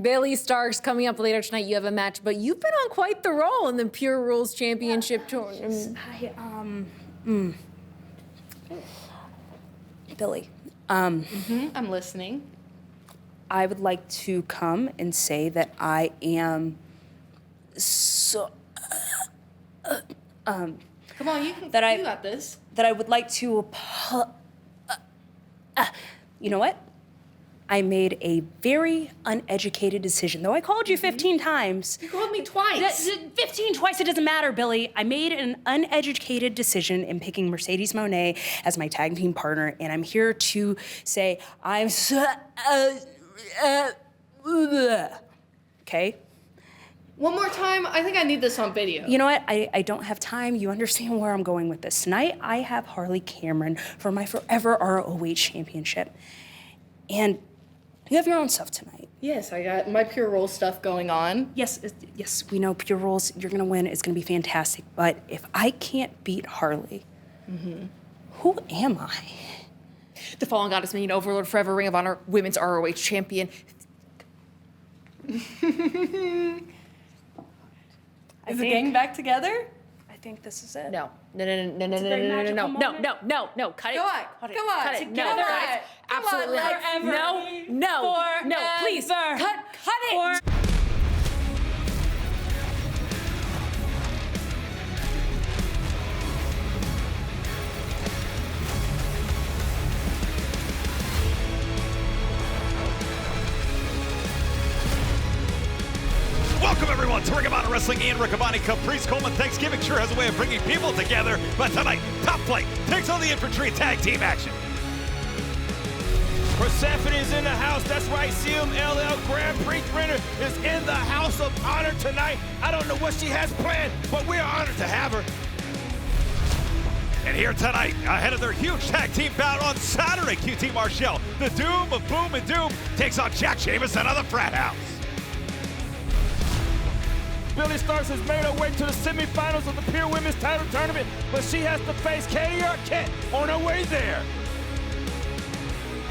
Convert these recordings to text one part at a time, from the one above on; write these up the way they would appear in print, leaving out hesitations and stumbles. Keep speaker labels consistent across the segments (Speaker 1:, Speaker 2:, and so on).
Speaker 1: Bailey Starks coming up later tonight. You have a match, but you've been on quite the roll in the Pure Rules Championship tournament.
Speaker 2: Billy,
Speaker 3: I'm listening.
Speaker 2: I would like to come and say that I am so.
Speaker 3: Come on, you got this.
Speaker 2: That I would like to. You know what? I made a very uneducated decision. Though I called you 15 times.
Speaker 3: You called me twice.
Speaker 2: 15 twice, it doesn't matter, Billy. I made an uneducated decision in picking Mercedes Monet as my tag team partner, and I'm here to say I'm so. Okay?
Speaker 3: One more time, I think I need this on video.
Speaker 2: You know what? I don't have time. You understand where I'm going with this. Tonight, I have Harley Cameron for my forever ROH Championship. And you have your own stuff tonight.
Speaker 3: Yes, I got my Pure Roll stuff going on.
Speaker 2: Yes, we know Pure Rolls, you're gonna win. It's gonna be fantastic. But if I can't beat Harley, who am I?
Speaker 1: The Fallen Goddess, Minion Overlord, Forever Ring of Honor, Women's ROH Champion.
Speaker 2: Is the gang back together? I think this is it.
Speaker 1: No. Cut it.
Speaker 3: Come on.
Speaker 1: Cut it. No,
Speaker 3: Together.
Speaker 1: guys.
Speaker 3: Come
Speaker 1: Absolutely.
Speaker 3: on,
Speaker 1: No, please. Cut it.
Speaker 4: Welcome, everyone, to Ring of Honor Wrestling and Ring of Honor Caprice Coleman Thanksgiving sure has a way of bringing people together, but tonight, Top Flight takes on the Infantry tag team action.
Speaker 5: Persephone is in the house. That's right, CMLL Grand Prix winner is in the House of Honor tonight. I don't know what she has planned, but we're honored to have her.
Speaker 4: And here tonight, ahead of their huge tag team bout on Saturday, QT Marshall, the Doom of Boom and Doom, takes on Jack Jamison of the Frat House.
Speaker 5: Billy Starks has made her way to the semifinals of the Pure Women's Title Tournament, but she has to face Katie Arquette on her way there.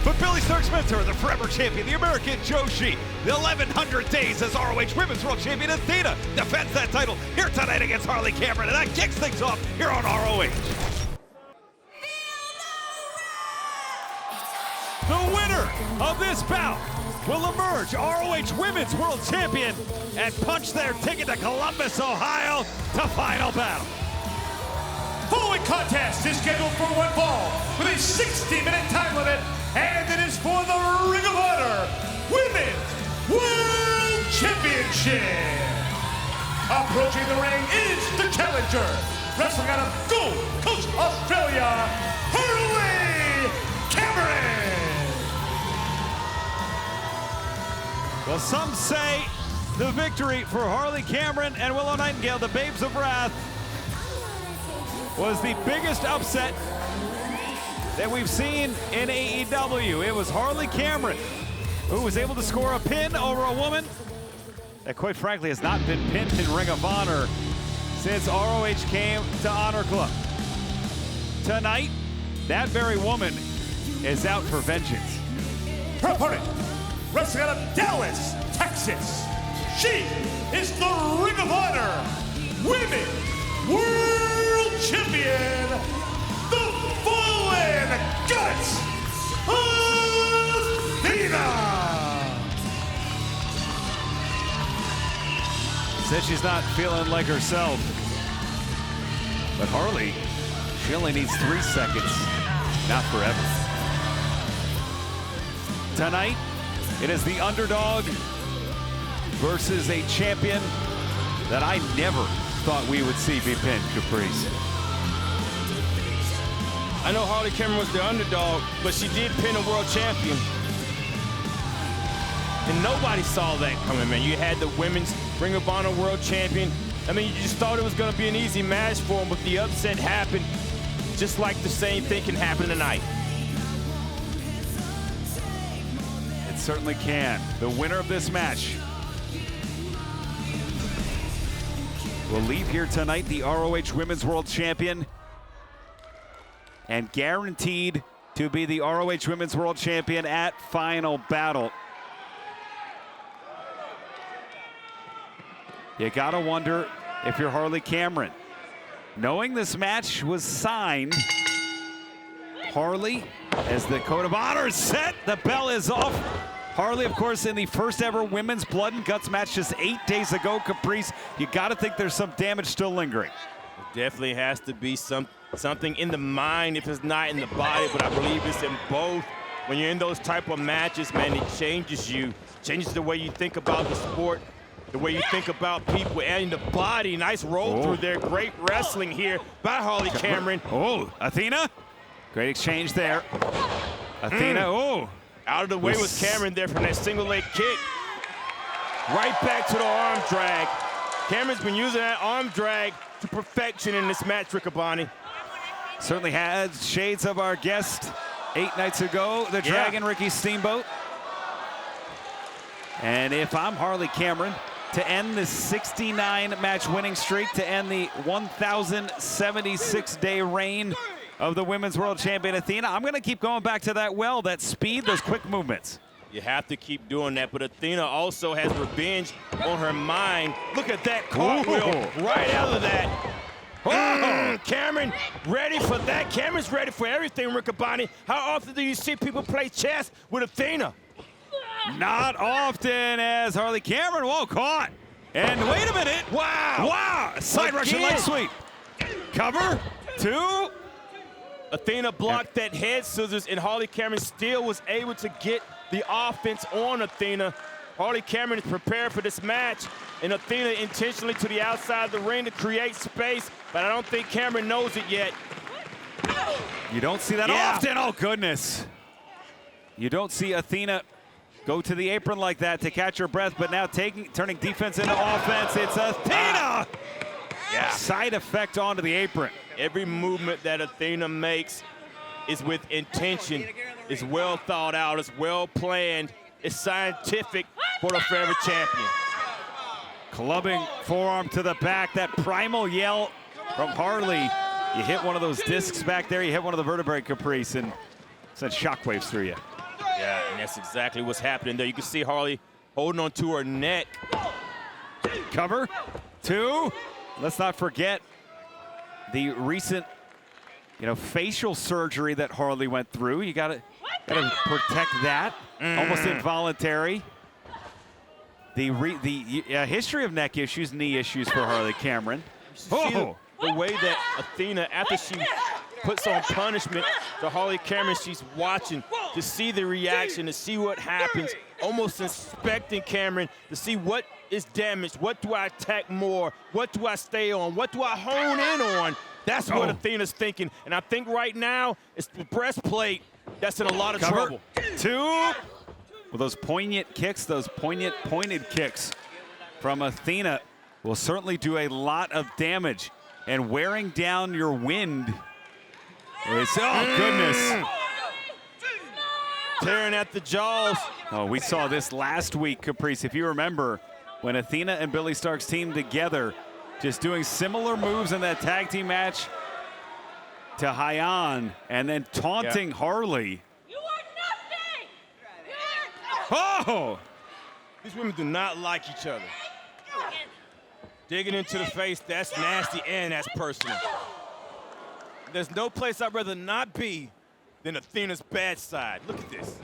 Speaker 4: But Billy Starks' mentor, the forever champion, the American Joshi, the 1100 days as ROH Women's World Champion, Athena, defends that title here tonight against Harley Cameron, and that kicks things off here on ROH. The winner of this bout will emerge ROH Women's World Champion and punch their ticket to Columbus, Ohio to final battle.
Speaker 6: Following contest is scheduled for one fall with a 60-minute time limit, and it is for the Ring of Honor Women's World Championship. Approaching the ring is the challenger, wrestling out of Gold Coast, Australia, Harley Cameron.
Speaker 4: Well, some say the victory for Harley Cameron and Willow Nightingale, the Babes of Wrath, was the biggest upset that we've seen in AEW. It was Harley Cameron who was able to score a pin over a woman that, quite frankly, has not been pinned in Ring of Honor since ROH came to Honor Club. Tonight, that very woman is out for vengeance.
Speaker 6: Her opponent, wrestling out of Dallas, Texas. She is the Ring of Honor Women's World Champion, the Fallen Goddess, Athena.
Speaker 4: Said she's not feeling like herself. But Harley, she only needs 3 seconds, not forever. Tonight, it is the underdog versus a champion that I never thought we would see be pinned, Caprice.
Speaker 5: I know Harley Cameron was the underdog, but she did pin a world champion. And nobody saw that coming, man. You had the Women's Ring of Honor World Champion. I mean, you just thought it was going to be an easy match for him, but the upset happened, just like the same thing can happen tonight.
Speaker 4: It certainly can. The winner of this match will leave here tonight the ROH Women's World Champion and guaranteed to be the ROH Women's World Champion at Final Battle. You gotta wonder if you're Harley Cameron. Knowing this match was signed, Harley, as the code of honor is set, the bell is off. Harley, of course, in the first ever women's blood and guts match just 8 days ago, Caprice, you gotta think there's some damage still lingering.
Speaker 5: Definitely has to be something in the mind if it's not in the body, but I believe it's in both. When you're in those type of matches, man, it changes you. Changes the way you think about the sport, the way you think about people, and the body. Nice roll through there. Great wrestling here by Harley Cameron.
Speaker 4: Oh, Athena. Great exchange there. Athena,
Speaker 5: Out of the way was Cameron there from that single leg kick. Right back to the arm drag. Cameron's been using that arm drag to perfection in this match, Riccaboni.
Speaker 4: Certainly has shades of our guest 8 nights ago, the Dragon, Ricky Steamboat. And if I'm Harley Cameron, to end this 69-match winning streak, to end the 1,076-day reign of the Women's World Champion Athena, I'm going to keep going back to that well, that speed, those quick movements.
Speaker 5: You have to keep doing that, but Athena also has revenge on her mind. Look at that cartwheel right out of that. Cameron ready for that. Cameron's ready for everything, Riccaboni. How often do you see people play chess with Athena?
Speaker 4: Not often, as Harley Cameron, caught. And wait a minute. Wow. Side Russian leg sweep. Cover, 2.
Speaker 5: Athena blocked that head scissors, and Harley Cameron still was able to get the offense on Athena. Harley Cameron is prepared for this match, and Athena intentionally to the outside of the ring to create space, but I don't think Cameron knows it yet.
Speaker 4: You don't see that often. Oh, goodness. You don't see Athena go to the apron like that to catch her breath, but now turning defense into offense. It's Athena! Side effect onto the apron.
Speaker 5: Every movement that Athena makes is with intention, is well thought out, is well planned, is scientific for the forever champion.
Speaker 4: Clubbing forearm to the back, that primal yell from Harley. You hit one of those discs back there, you hit one of the vertebrae, Caprice, and sent shockwaves through you.
Speaker 5: Yeah, and that's exactly what's happening there. You can see Harley holding on to her neck.
Speaker 4: Cover, 2. Let's not forget the recent, facial surgery that Harley went through. You gotta protect that. Almost involuntary. The history of neck issues, knee issues for Harley Cameron.
Speaker 5: The way that Athena, after she puts on punishment to Harley Cameron, she's watching to see the reaction, to see what happens, almost inspecting Cameron to see what is damaged, what do I attack more, what do I stay on, what do I hone in on. That's what Athena's thinking, and I think right now it's the breastplate that's in a lot of trouble.
Speaker 4: 2. Well, those poignant kicks, those pointed kicks from Athena will certainly do a lot of damage, and wearing down your wind is, goodness.
Speaker 5: Tearing at the jaws.
Speaker 4: Oh, we saw this last week, Caprice, if you remember, when Athena and Billy Starks teamed together, just doing similar moves in that tag team match to Hyan, and then taunting Harley.
Speaker 7: You are nothing!
Speaker 4: Oh!
Speaker 5: These women do not like each other. Digging into the face, that's nasty and that's personal. There's no place I'd rather not be than Athena's bad side. Look at this.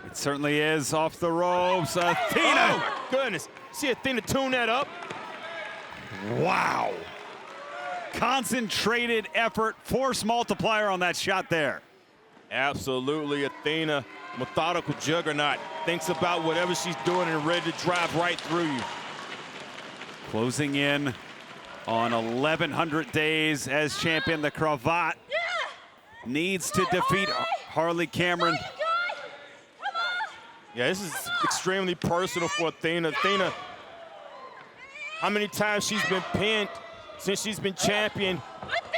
Speaker 4: It certainly is off the ropes. Athena!
Speaker 5: Oh my goodness. See Athena tune that up.
Speaker 4: Wow. Concentrated effort, force multiplier on that shot there.
Speaker 5: Absolutely, Athena, methodical juggernaut, thinks about whatever she's doing and ready to drive right through you.
Speaker 4: Closing in on 1,100 days as champion, the Cravat needs to defeat Harley Cameron.
Speaker 5: Yeah, this is extremely personal for Athena. Athena, how many times she's been pinned since she's been champion?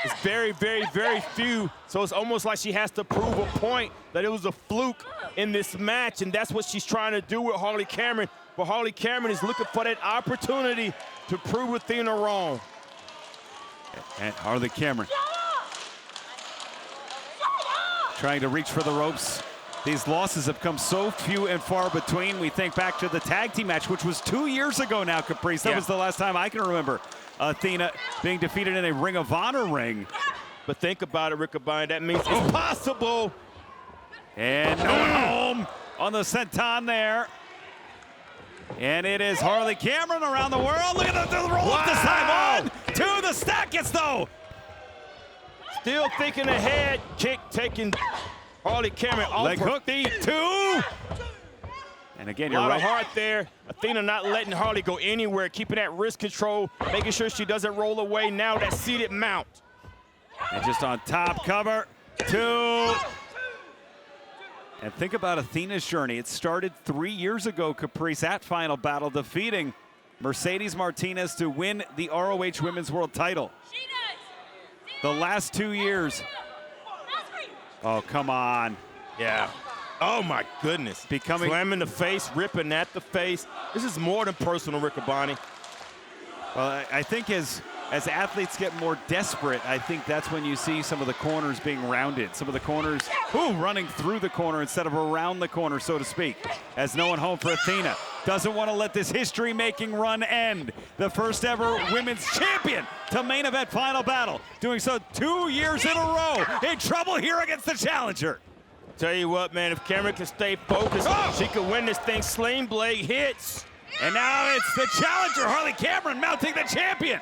Speaker 5: It's very, very, very few. So it's almost like she has to prove a point that it was a fluke in this match, and that's what she's trying to do with Harley Cameron. But Harley Cameron is looking for that opportunity to prove Athena wrong.
Speaker 4: And Harley Cameron trying to reach for the ropes. These losses have come so few and far between. We think back to the tag team match, which was 2 years ago now, Caprice. That was the last time I can remember Athena being defeated in a Ring of Honor ring.
Speaker 5: But think about it, Riccaboni. That means it's possible.
Speaker 4: And no one home on the senton there. And it is Harley Cameron around the world. Look at the roll up this time. 1, 2, the stack gets though.
Speaker 5: Still thinking ahead. Kick taking Harley Cameron off
Speaker 4: Leg
Speaker 5: her
Speaker 4: hook,
Speaker 5: feet.
Speaker 4: 2. And again, you're
Speaker 5: A lot
Speaker 4: right.
Speaker 5: of heart there. Athena not letting Harley go anywhere, keeping that wrist control, making sure she doesn't roll away. Now that seated mount.
Speaker 4: And just on top cover, 2. And think about Athena's journey. It started 3 years ago, Caprice, at Final Battle, defeating Mercedes Martinez to win the ROH Women's World title. The last 2 years. Oh, come on.
Speaker 5: Yeah. Oh, my goodness.
Speaker 4: Becoming...
Speaker 5: Slamming the face, ripping at the face. This is more than personal, Riccaboni.
Speaker 4: Well, I think as athletes get more desperate, I think that's when you see some of the corners being rounded. Some of the corners, running through the corner instead of around the corner, so to speak. As no one home for Athena. Doesn't want to let this history-making run end. The first ever women's champion to main event Final Battle. Doing so 2 years in a row. In trouble here against the challenger.
Speaker 5: Tell you what, man, if Cameron can stay focused, she could win this thing. Sling blade hits.
Speaker 4: And now it's the challenger, Harley Cameron, mounting the champion.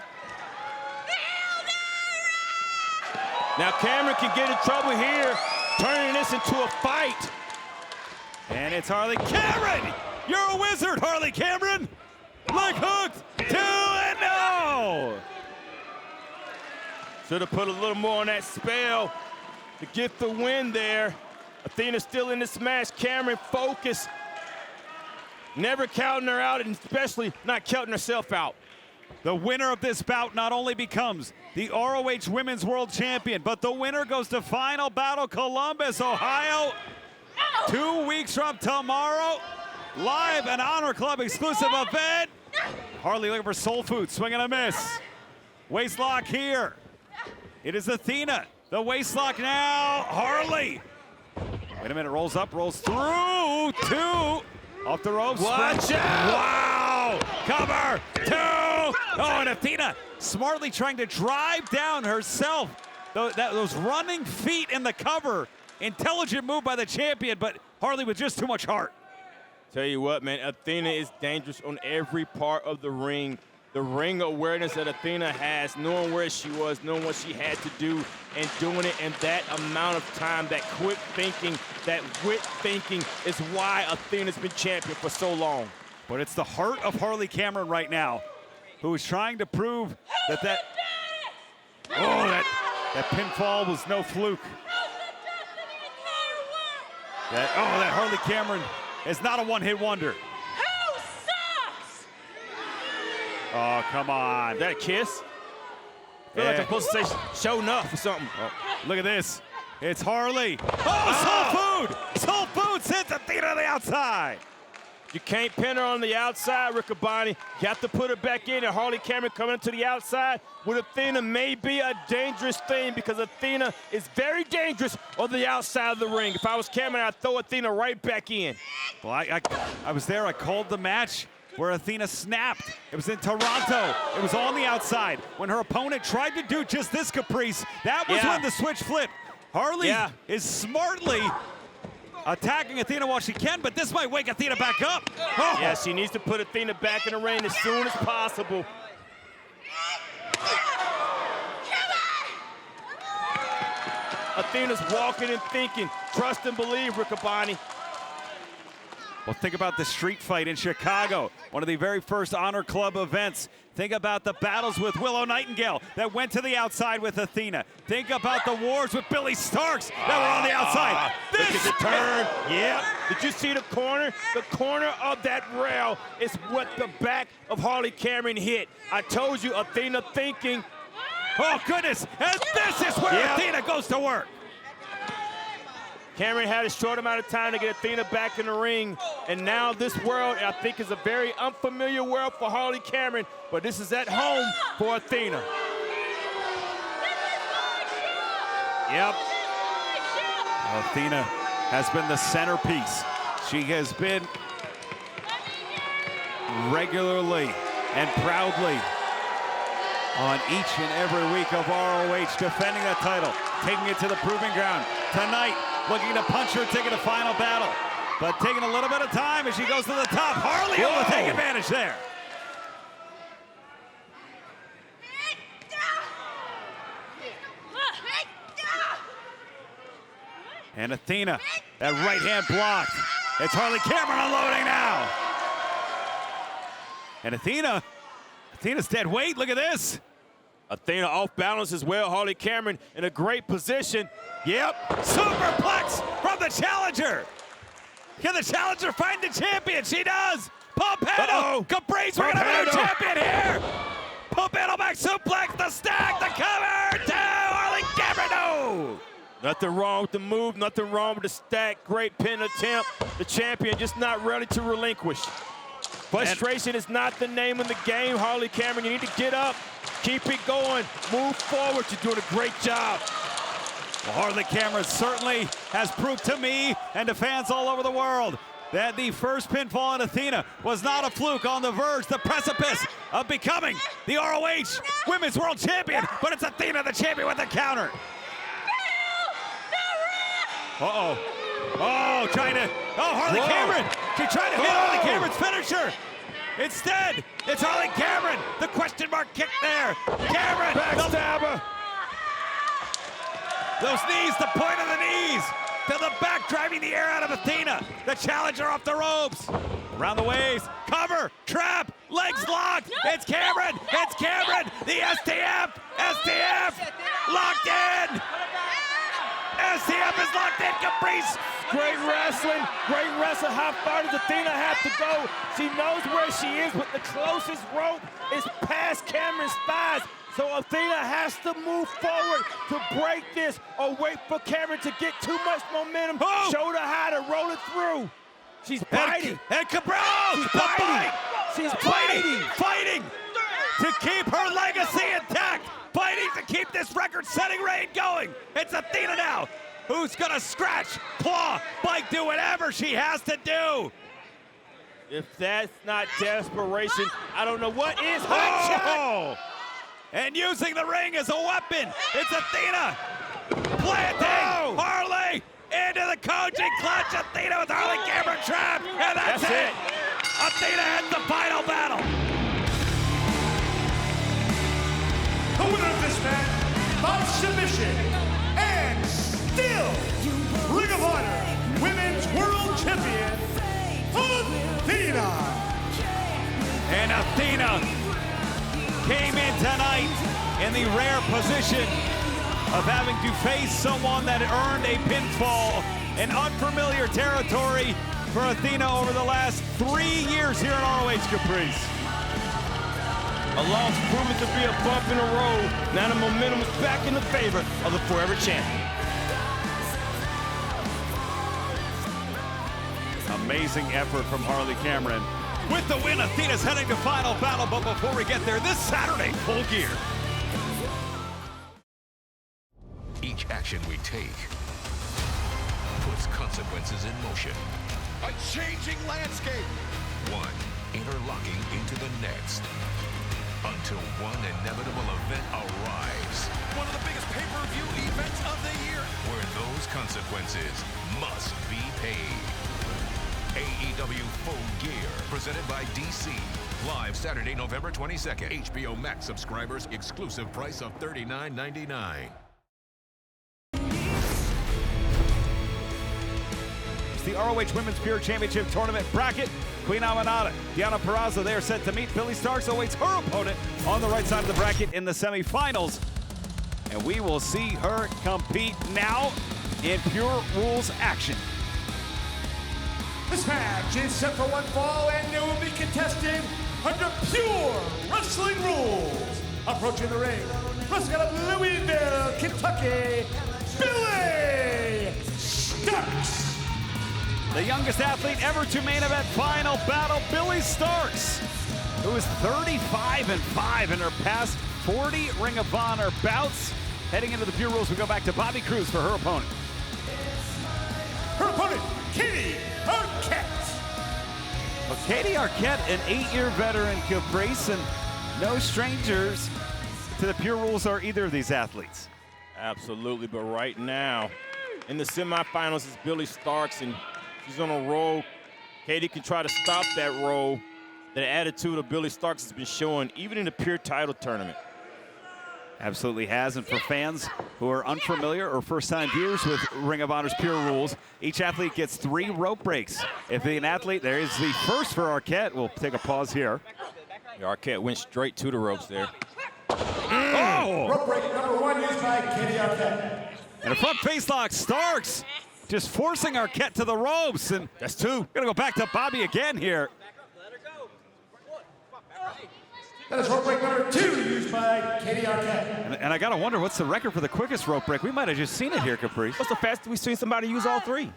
Speaker 5: Now Cameron can get in trouble here, turning this into a fight.
Speaker 4: And it's Harley Cameron. You're a wizard, Harley Cameron. Leg hooked, 2 and no.
Speaker 5: Should have put a little more on that spell to get the win there. Athena still in this match. Cameron focused. Never counting her out, and especially not counting herself out.
Speaker 4: The winner of this bout not only becomes the ROH Women's World Champion, but the winner goes to Final Battle Columbus, Ohio. 2 weeks from tomorrow. Live and Honor Club exclusive event. Harley looking for soul food, swing and a miss. Waist lock here. It is Athena. The waist lock now, Harley. Wait a minute, rolls up, rolls through, 2. Off the ropes.
Speaker 5: Watch out!
Speaker 4: Wow! Cover, 2. Oh, and Athena smartly trying to drive down herself. Those running feet in the cover. Intelligent move by the champion, but Harley with just too much heart.
Speaker 5: Tell you what, man, Athena is dangerous on every part of the ring. The ring awareness that Athena has, knowing where she was, knowing what she had to do, and doing it in that amount of time, that quick thinking, that wit thinking is why Athena's been champion for so long.
Speaker 4: But it's the heart of Harley Cameron right now, who is trying to prove that pinfall was no fluke. That Harley Cameron is not a one-hit wonder. Oh, come on.
Speaker 5: Is that a kiss? I feel like I'm supposed to say show enough or something.
Speaker 4: Oh, look at this. It's Harley. Oh, soul food! Soul food sends Athena to the outside.
Speaker 5: You can't pin her on the outside, Riccaboni. You have to put her back in, and Harley Cameron coming to the outside with Athena may be a dangerous thing because Athena is very dangerous on the outside of the ring. If I was Cameron, I'd throw Athena right back in.
Speaker 4: Well, I was there. I called the match where Athena snapped. It was in Toronto. It was on the outside. When her opponent tried to do just this, Caprice, that was when the switch flipped. Harley is smartly attacking Athena while she can, but this might wake Athena back up. Oh.
Speaker 5: Yeah, she needs to put Athena back in the ring as soon as possible. Athena's walking and thinking. Trust and believe, Riccaboni.
Speaker 4: Well, think about the street fight in Chicago, one of the very first Honor Club events. Think about the battles with Willow Nightingale that went to the outside with Athena. Think about the wars with Billy Starks that were on the outside.
Speaker 5: This is the turn. Yeah. Did you see the corner? The corner of that rail is what the back of Harley Cameron hit. I told you, Athena thinking.
Speaker 4: Oh, goodness. And this is where Athena goes to work.
Speaker 5: Cameron had a short amount of time to get Athena back in the ring, and now this world, I think, is a very unfamiliar world for Harley Cameron, but this is at home for Athena.
Speaker 4: Yep. Athena has been the centerpiece. She has been regularly and proudly on each and every week of ROH, defending the title, taking it to the proving ground. Tonight, looking to punch her ticket to final battle, but taking a little bit of time as she goes to the top. Harley able to take advantage there. And Athena, that right hand blocked. It's Harley Cameron unloading now. And Athena's dead weight, look at this.
Speaker 5: Athena off balance as well. Harley Cameron in a great position.
Speaker 4: Yep, superplex from the challenger. Can the challenger find the champion? She does. Pompano, Caprice, we're gonna have a new champion here. Pompano back suplex, the stack, the cover to Harley Cameron, no.
Speaker 5: Nothing wrong with the move, nothing wrong with the stack. Great pin attempt. The champion just not ready to relinquish. Frustration is not the name of the game, Harley Cameron. You need to get up, keep it going, move forward. You're doing a great job.
Speaker 4: Well, Harley Cameron certainly has proved to me and to fans all over the world that the first pinfall on Athena was not a fluke, on the verge, the precipice of becoming the ROH Women's World Champion. But it's Athena, the champion, with the counter. Uh-oh. Oh, Harley Cameron. She's trying to hit Harley Cameron's finisher. Instead, it's Harley Cameron. The question mark kick there. Cameron.
Speaker 5: Backstabber.
Speaker 4: Those knees, the point of the knees. To the back, driving the air out of Athena. The challenger off the ropes. Around the waist. Cover. Trap. Legs locked. It's Cameron. It's Cameron. The STF. STF. Locked in. STF is locked in. Caprice.
Speaker 5: Great wrestling, great wrestling. How far does Athena have to go? She knows where she is, but the closest rope is past Cameron's thighs. So Athena has to move forward to break this, or wait for Cameron to get too much momentum. Show her how to roll it through. She's biting.
Speaker 4: And Cabral.
Speaker 5: She's biting. She's
Speaker 4: Fighting to keep her legacy intact. Fighting to keep this record-setting reign going. It's Athena now, who's gonna scratch, claw, bite, do whatever she has to do.
Speaker 5: If that's not desperation, I don't know what is. Hot shot.
Speaker 4: And using the ring as a weapon, it's Athena. Planting Harley into the coaching clutch. Athena with Harley Cameron trap, and that's it. Athena ends the final battle.
Speaker 6: The winner of this match by submission and still Ring of Honor Women's World Champion, Athena.
Speaker 4: And Athena came in tonight in the rare position of having to face someone that earned a pinfall, an unfamiliar territory for Athena over the last 3 years here in ROH Caprice.
Speaker 5: A loss proven to be a bump in the road. Now the momentum is back in the favor of the forever champion.
Speaker 4: Amazing effort from Harley Cameron. With the win, Athena's heading to final battle, but before we get there, this Saturday, Full Gear.
Speaker 7: Each action we take puts consequences in motion.
Speaker 6: A changing landscape.
Speaker 7: One interlocking into the next. Until one inevitable event arrives.
Speaker 6: One of the biggest pay-per-view events of the year.
Speaker 7: Where those consequences must be paid. AEW Full Gear, presented by DC. Live Saturday, November 22nd. HBO Max subscribers, exclusive price of $39.99.
Speaker 4: It's the ROH Women's Pure Championship Tournament bracket. Queen Aminata, Deonna Purrazzo, they are set to meet. Billy Starks awaits her opponent on the right side of the bracket in the semifinals. And we will see her compete now in Pure Rules action.
Speaker 6: This match is set for one fall and it will be contested under pure wrestling rules. Approaching the ring, wrestling out of Louisville, Kentucky, Billy Starks.
Speaker 4: The youngest athlete ever to main event final battle, Billy Starks, who is 35-5 in her past 40 Ring of Honor bouts. Heading into the Pure Rules, we go back to Bobby Cruz for her opponent.
Speaker 6: her opponent, Katie Arquette.
Speaker 4: Well, Katie Arquette, an 8-year veteran, Caprice, and no strangers to the Pure Rules are either of these athletes.
Speaker 5: Absolutely, but right now, in the semifinals is Billy Starks, and she's on a roll. Katie can try to stop that roll. The attitude of Billy Starks has been showing even in the Pure title tournament.
Speaker 4: Absolutely has, and for fans who are unfamiliar or first-time viewers with Ring of Honor's Pure Rules, each athlete gets 3 rope breaks. If an athlete, there is the first for Arquette. We'll take a pause here.
Speaker 5: Yeah, Arquette went straight to the ropes there.
Speaker 4: Oh!
Speaker 6: Rope break number 1 used by Katie Arquette.
Speaker 4: And a front face lock, Starks just forcing Arquette to the ropes, and
Speaker 5: That's 2.
Speaker 4: gonna go back to Bobby again here.
Speaker 6: That is rope break number 2 used by Katie Arquette.
Speaker 4: And I gotta wonder, what's the record for the quickest rope break? We might have just seen it here, Caprice.
Speaker 5: What's the fastest we've seen somebody use all 3?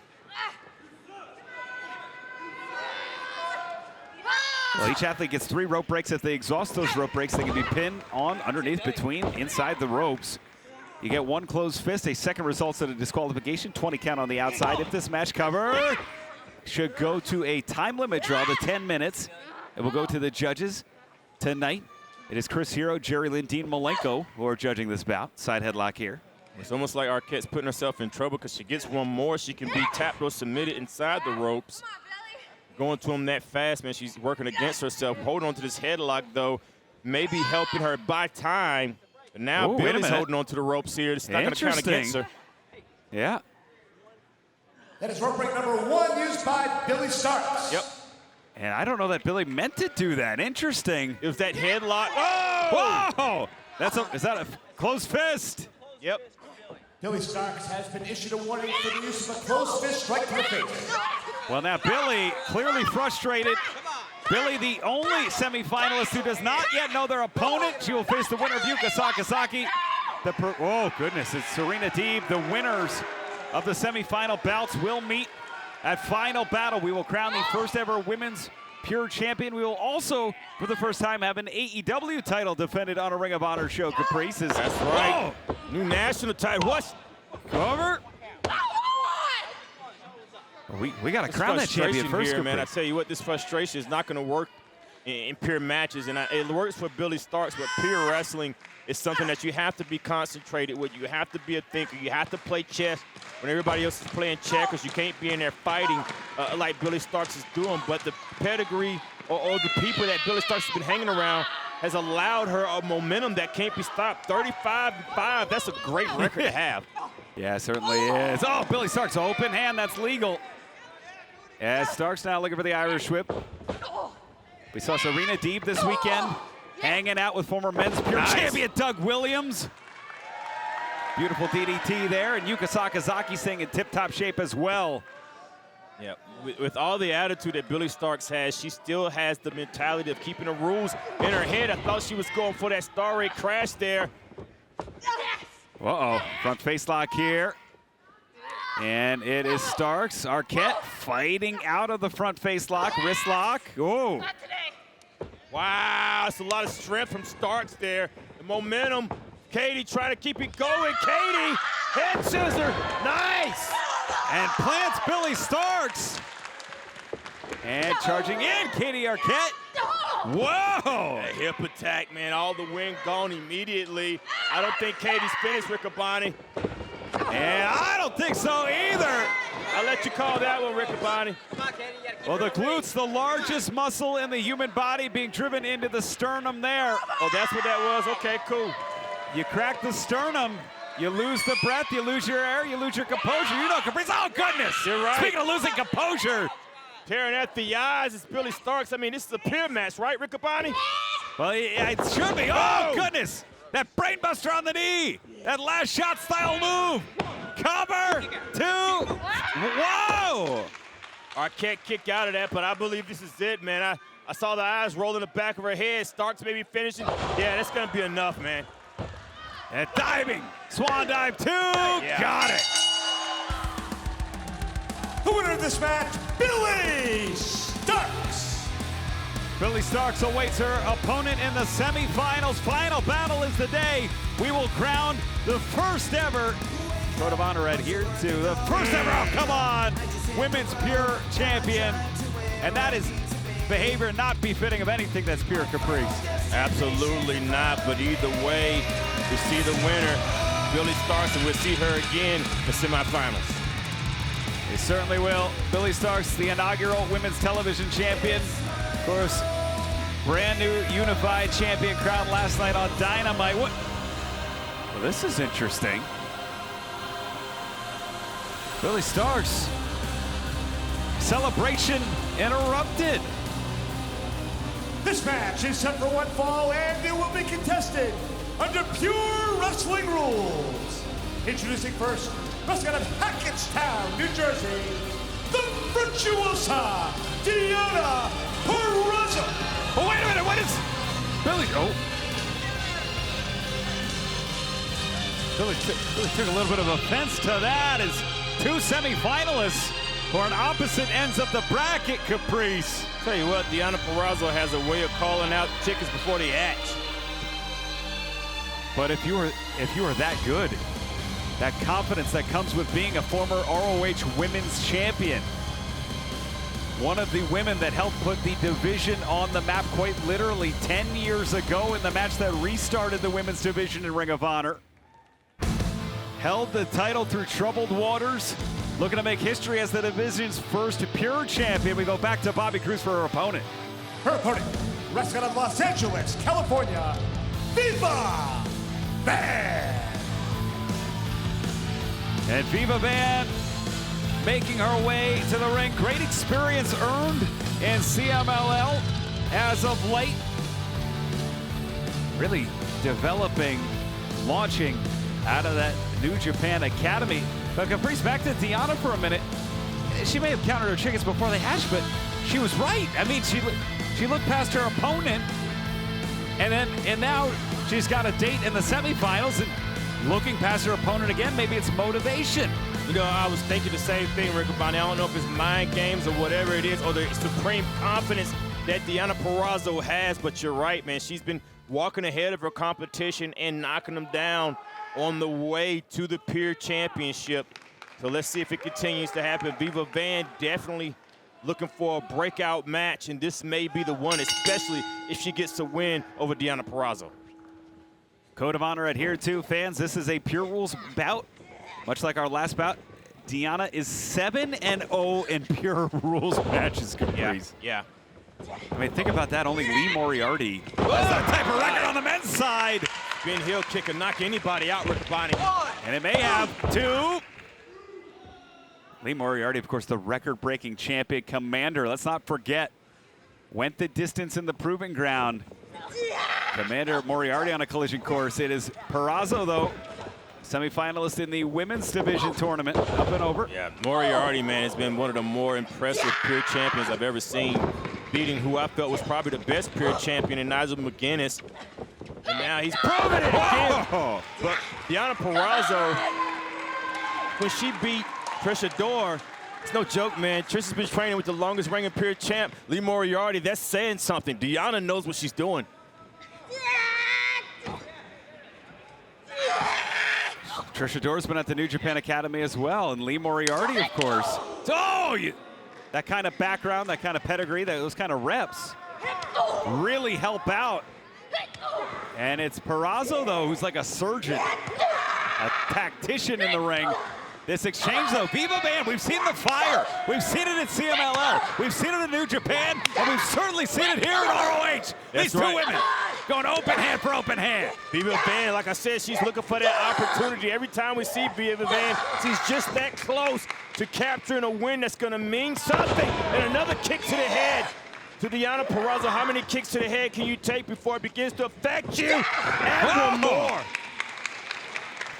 Speaker 4: Well, each athlete gets 3 rope breaks. If they exhaust those rope breaks, they can be pinned on, underneath, between, inside the ropes. You get 1 closed fist. A second results in a disqualification. 20 count on the outside. If this match cover should go to a time limit draw to 10 minutes, it will go to the judges tonight. It is Chris Hero, Jerry Lynn, Dean Malenko who are judging this bout. Side headlock here.
Speaker 5: It's almost like Arquette's putting herself in trouble because she gets 1 more. She can be tapped or submitted inside the ropes. Going to him that fast, man, she's working against herself. Holding on to this headlock, though, maybe helping her buy time. But now
Speaker 4: Ooh, wait a
Speaker 5: Billy's
Speaker 4: minute.
Speaker 5: holding on to the ropes here. It's not going to count against her.
Speaker 4: Yeah.
Speaker 6: That is rope break number 1 used by Billy Starks.
Speaker 5: Yep.
Speaker 4: And I don't know that Billy meant to do that. Interesting.
Speaker 5: It was that headlock. Oh!
Speaker 4: Whoa! Is that a closed fist?
Speaker 5: Yep.
Speaker 6: Billy Starks has been issued a warning for the use of a closed fist strike to the face.
Speaker 4: Well, now Billy clearly frustrated. Billy, the only semifinalist who does not yet know their opponent. She will face the winner of Yuka Sakazaki. Oh, goodness, it's Serena Deeb. The winners of the semifinal bouts will meet at final battle. We will crown the first ever women's Pure Champion. We will also, for the first time, have an AEW title defended on a Ring of Honor show, Caprice.
Speaker 5: That's right. New national title. What?
Speaker 4: Cover. We got to crown that champion first,
Speaker 5: here, man. I
Speaker 4: Caprice.
Speaker 5: tell you what, this frustration is not going to work in pure matches, and it works for Billy Starks, but pure wrestling is something that you have to be concentrated with. You have to be a thinker. You have to play chess when everybody else is playing checkers. You can't be in there fighting like Billy Starks is doing, but the pedigree or the people that Billy Starks has been hanging around has allowed her a momentum that can't be stopped. 35-5, that's a great record to have.
Speaker 4: Yeah, it certainly is. Oh, Billy Starks, open hand, that's legal. As Starks now looking for the Irish whip. We saw Serena Deeb this weekend hanging out with former men's Pure Champion Doug Williams. Beautiful DDT there, and Yuka Sakazaki staying in tip-top shape as well.
Speaker 5: Yeah, with all the attitude that Billy Starks has, she still has the mentality of keeping the rules in her head. I thought she was going for that Starry crash there.
Speaker 4: Uh-oh, front face lock here. And it is Starks. Arquette fighting out of the front face lock, wrist lock. Oh.
Speaker 5: Wow, that's a lot of strength from Starks there. The momentum. Katie trying to keep it going. Katie, head scissor, nice.
Speaker 4: And plants Billy Starks. And charging in, Katie Arquette. Whoa!
Speaker 5: A hip attack, man. All the wind gone immediately. I don't think Katie's finished, Riccaboni.
Speaker 4: And I don't think so either.
Speaker 5: I'll let you call that one, Riccaboni.
Speaker 4: Well, the glute's the largest muscle in the human body, being driven into the sternum there.
Speaker 5: Oh, that's what that was? Okay, cool.
Speaker 4: You crack the sternum, you lose the breath, you lose your air, you lose your composure. You know, Caprice, oh goodness!
Speaker 5: You're right.
Speaker 4: Speaking of losing composure.
Speaker 5: Tearing at the eyes, it's Billy Starks. I mean, this is a pure match, right, Riccaboni?
Speaker 4: Well, yeah, it should be. Oh, goodness! That brainbuster on the knee! That last shot style move! Cover! 2! Whoa!
Speaker 5: Arquette kicked out of that, but I believe this is it, man. I saw the eyes roll in the back of her head. Starks maybe finishing. Yeah, that's going to be enough, man.
Speaker 4: And diving! Swan dive 2! Yeah. Got it!
Speaker 6: The winner of this match, Billy Starks.
Speaker 4: Billy Starks awaits her opponent in the semifinals. Final battle is the day we will crown the first ever Code of honor adhered to the first ever, oh, come on, Women's Pure Champion. And that is behavior not befitting of anything that's pure caprice.
Speaker 5: Absolutely not, but either way, we see the winner, Billy Starks, and we'll see her again in the semifinals.
Speaker 4: They certainly will. Billy Starks, the inaugural Women's Television Champion. Of course, brand new unified champion crown last night on Dynamite. What? Well, this is interesting. Billy Starks, celebration interrupted.
Speaker 6: This match is set for one fall, and it will be contested under pure wrestling rules. Introducing first, wrestling out of Hackettstown, New Jersey, the virtuosa, Deonna Purrazzo.
Speaker 4: Oh, wait a minute, what is Billy? Oh. Billy took a little bit of offense to that as two semifinalists for an opposite ends of the bracket, Caprice.
Speaker 5: Tell you what, Deonna Purrazzo has a way of calling out chickens before they hatch.
Speaker 4: But if you were that good, that confidence that comes with being a former ROH Women's Champion, one of the women that helped put the division on the map quite literally 10 years ago in the match that restarted the women's division in Ring of Honor, held the title through troubled waters, looking to make history as the division's first pure champion. We go back to Bobby Cruz for her opponent.
Speaker 6: Her opponent, wrestling out of Los Angeles, California, Viva Van.
Speaker 4: And Viva Van making her way to the ring. Great experience earned in CMLL as of late. Really developing, launching out of that New Japan Academy. But Caprice, back to Deonna for a minute. She may have counted her chickens before they hatched, but she was right. I mean, she looked past her opponent, and now she's got a date in the semifinals, and looking past her opponent again, maybe it's motivation.
Speaker 5: You know, I was thinking the same thing, Rick Bonnie. I don't know if it's mind games or whatever it is, or the supreme confidence that Deonna Purrazzo has, but you're right, man. She's been walking ahead of her competition and knocking them down on the way to the Pure Championship. So let's see if it continues to happen. Viva Van definitely looking for a breakout match, and this may be the one, especially if she gets to win over Deonna Purrazzo.
Speaker 4: Code of honor adhered to, fans. This is a Pure Rules bout. Much like our last bout, Deonna is 7-0 in Pure Rules matches, Caprice.
Speaker 5: Yeah.
Speaker 4: I mean, think about that. Only Lee Moriarty has that type of record on the men's side.
Speaker 5: Ben Hill kick can knock anybody out, Rick Bonnie.
Speaker 4: And it may have two. Lee Moriarty, of course, the record-breaking champion commander. Let's not forget, went the distance in the proving ground. Commander Moriarty on a collision course. It is Purrazzo, though, semifinalist in the women's division tournament, up and over.
Speaker 5: Yeah, Moriarty, man, has been one of the more impressive Pure champions I've ever seen, beating who I felt was probably the best Pure champion in Nigel McGuinness. And now he's proven it again. But Deonna Purrazzo, when she beat Trisha Dore, it's no joke, man. Trisha's been training with the longest reigning Pure champ, Lee Moriarty. That's saying something. Deonna knows what she's doing.
Speaker 4: Trisha Dore's been at the New Japan Academy as well, and Lee Moriarty, of course. Oh, that kind of background, that kind of pedigree, those kind of reps really help out. And it's Purrazzo, though, who's like a surgeon, a tactician in the ring. This exchange, though, Viva Van, we've seen the fire. We've seen it in CMLL. We've seen it in New Japan, and we've certainly seen it here in ROH. These two women going open hand for open hand.
Speaker 5: Viva Van, like I said, she's looking for that opportunity. Every time we see Viva Van, she's just that close to capturing a win that's going to mean something. And another kick to the head to Deonna Purrazzo. How many kicks to the head can you take before it begins to affect you? And one more.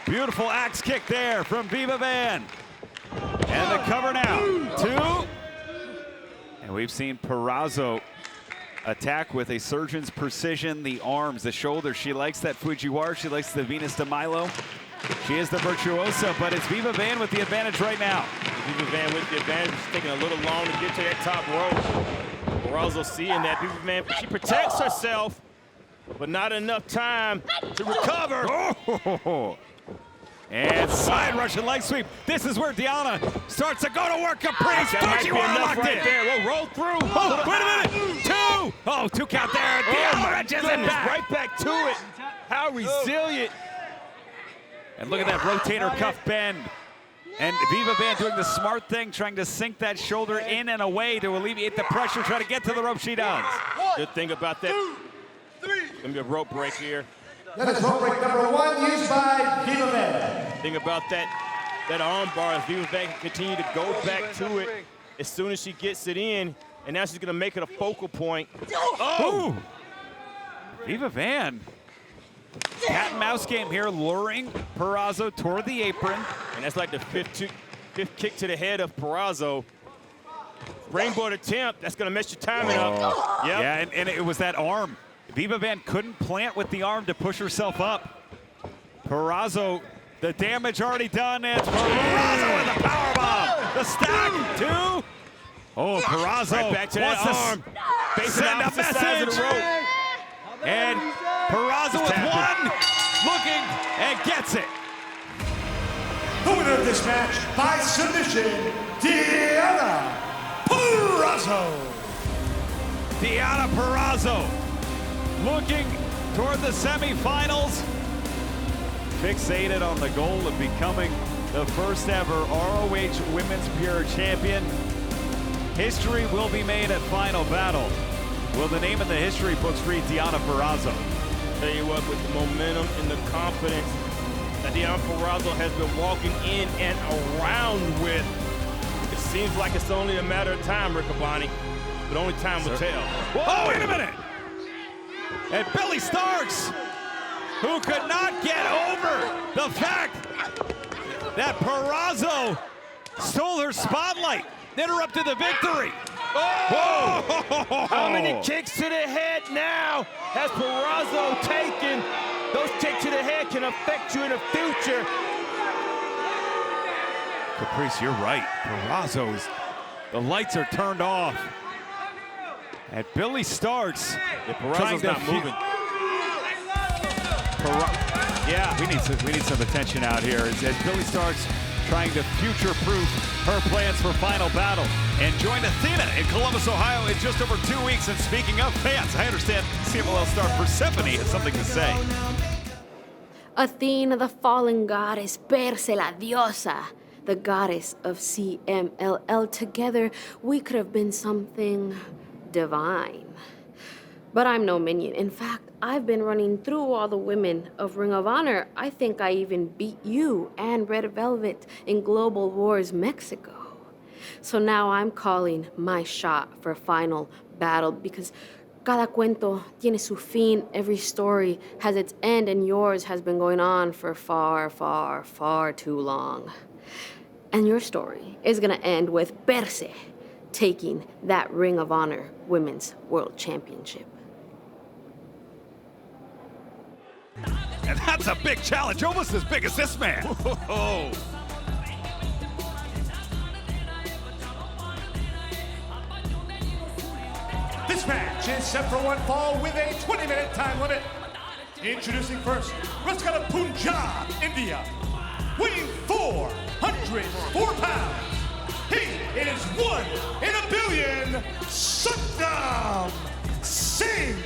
Speaker 4: Beautiful axe kick there from Viva Van. And the cover now. Two. And we've seen Purrazzo attack with a surgeon's precision. The arms, the shoulders. She likes that Fujiwara. She likes the Venus de Milo. She is the virtuosa, but it's Viva Van with the advantage right now.
Speaker 5: Viva Van with the advantage. She's taking a little long to get to that top rope. Purrazzo seeing that. Viva Van, she protects herself, but not enough time to recover.
Speaker 4: Oh. And side Russian leg sweep. This is where Deanna starts to go to work. Caprice,
Speaker 5: That might be enough
Speaker 4: locked
Speaker 5: right
Speaker 4: in.
Speaker 5: there. We'll roll through.
Speaker 4: Oh, wait a minute. 2. Oh, 2 count there. Deanna wrenches it back.
Speaker 5: Right back to it. How resilient.
Speaker 4: And look at that rotator cuff bend. And Viva Van doing the smart thing, trying to sink that shoulder in and away to alleviate the pressure, try to get to the rope. She does.
Speaker 5: Good thing about that. Gonna be a rope break here.
Speaker 6: That is rope break number 1 used by Viva Van.
Speaker 5: Thing about that arm bar is Viva Van can continue to go back to it as soon as she gets it in, and now she's gonna make it a focal point.
Speaker 4: Oh! Viva Van. Cat and mouse game here, luring Purrazzo toward the apron.
Speaker 5: And that's like the fifth kick to the head of Purrazzo. Springboard attempt, that's gonna mess your timing up. Yep.
Speaker 4: Yeah, and it was that arm. Viva Van couldn't plant with the arm to push herself up. Purrazzo, the damage already done. It's Purrazzo with the powerbomb. The stack, 2. Oh, Purrazzo
Speaker 5: Right back to that arm.
Speaker 4: Send a
Speaker 5: Opposite sides of the
Speaker 4: message.
Speaker 5: rope.
Speaker 4: And Purrazzo with 1, looking, and gets it.
Speaker 6: The winner of this match by submission, Deanna Purrazzo.
Speaker 4: Deanna Purrazzo looking toward the semifinals. Fixated on the goal of becoming the first ever ROH Women's Pure Champion. History will be made at Final Battle. Will the name in the history books read Deanna Purrazzo?
Speaker 5: Tell you what, with the momentum and the confidence that Deanna Purrazzo has been walking in and around with, it seems like it's only a matter of time, Riccaboni, but only time will tell.
Speaker 4: Oh, wait a minute! And Billy Starks, who could not get over the fact that Purrazzo stole her spotlight, interrupted the victory.
Speaker 5: Oh!
Speaker 4: Whoa!
Speaker 5: How many kicks to the head now has Purrazzo taken? Those kicks to the head can affect you in the future.
Speaker 4: Caprice, you're right. Purrazzo's, the lights are turned off. And Billy Starks,
Speaker 5: Purrazzo's not moving.
Speaker 4: Yeah, we need some attention out here as Billy Starks trying to future-proof her plans for Final Battle. And join Athena in Columbus, Ohio in just over 2 weeks. And speaking of fans, I understand CMLL star Persephone has something to say.
Speaker 1: Athena, the fallen goddess, Perse, la diosa, the goddess of CMLL. Together, we could have been something divine. But I'm no minion. In fact, I've been running through all the women of Ring of Honor. I think I even beat you and Red Velvet in Global Wars Mexico. So now I'm calling my shot for Final Battle because cada cuento tiene su fin. Every story has its end, and yours has been going on for far, far, far too long. And your story is gonna end with Perse taking that Ring of Honor Women's World Championship.
Speaker 4: And that's a big challenge, almost as big as this man. Whoa.
Speaker 6: This match is set for 1 fall with a 20-minute time limit. Introducing first, wrestler out of Punjab, India, weighing 404 pounds. He is 1 in a billion, Satnam Singh.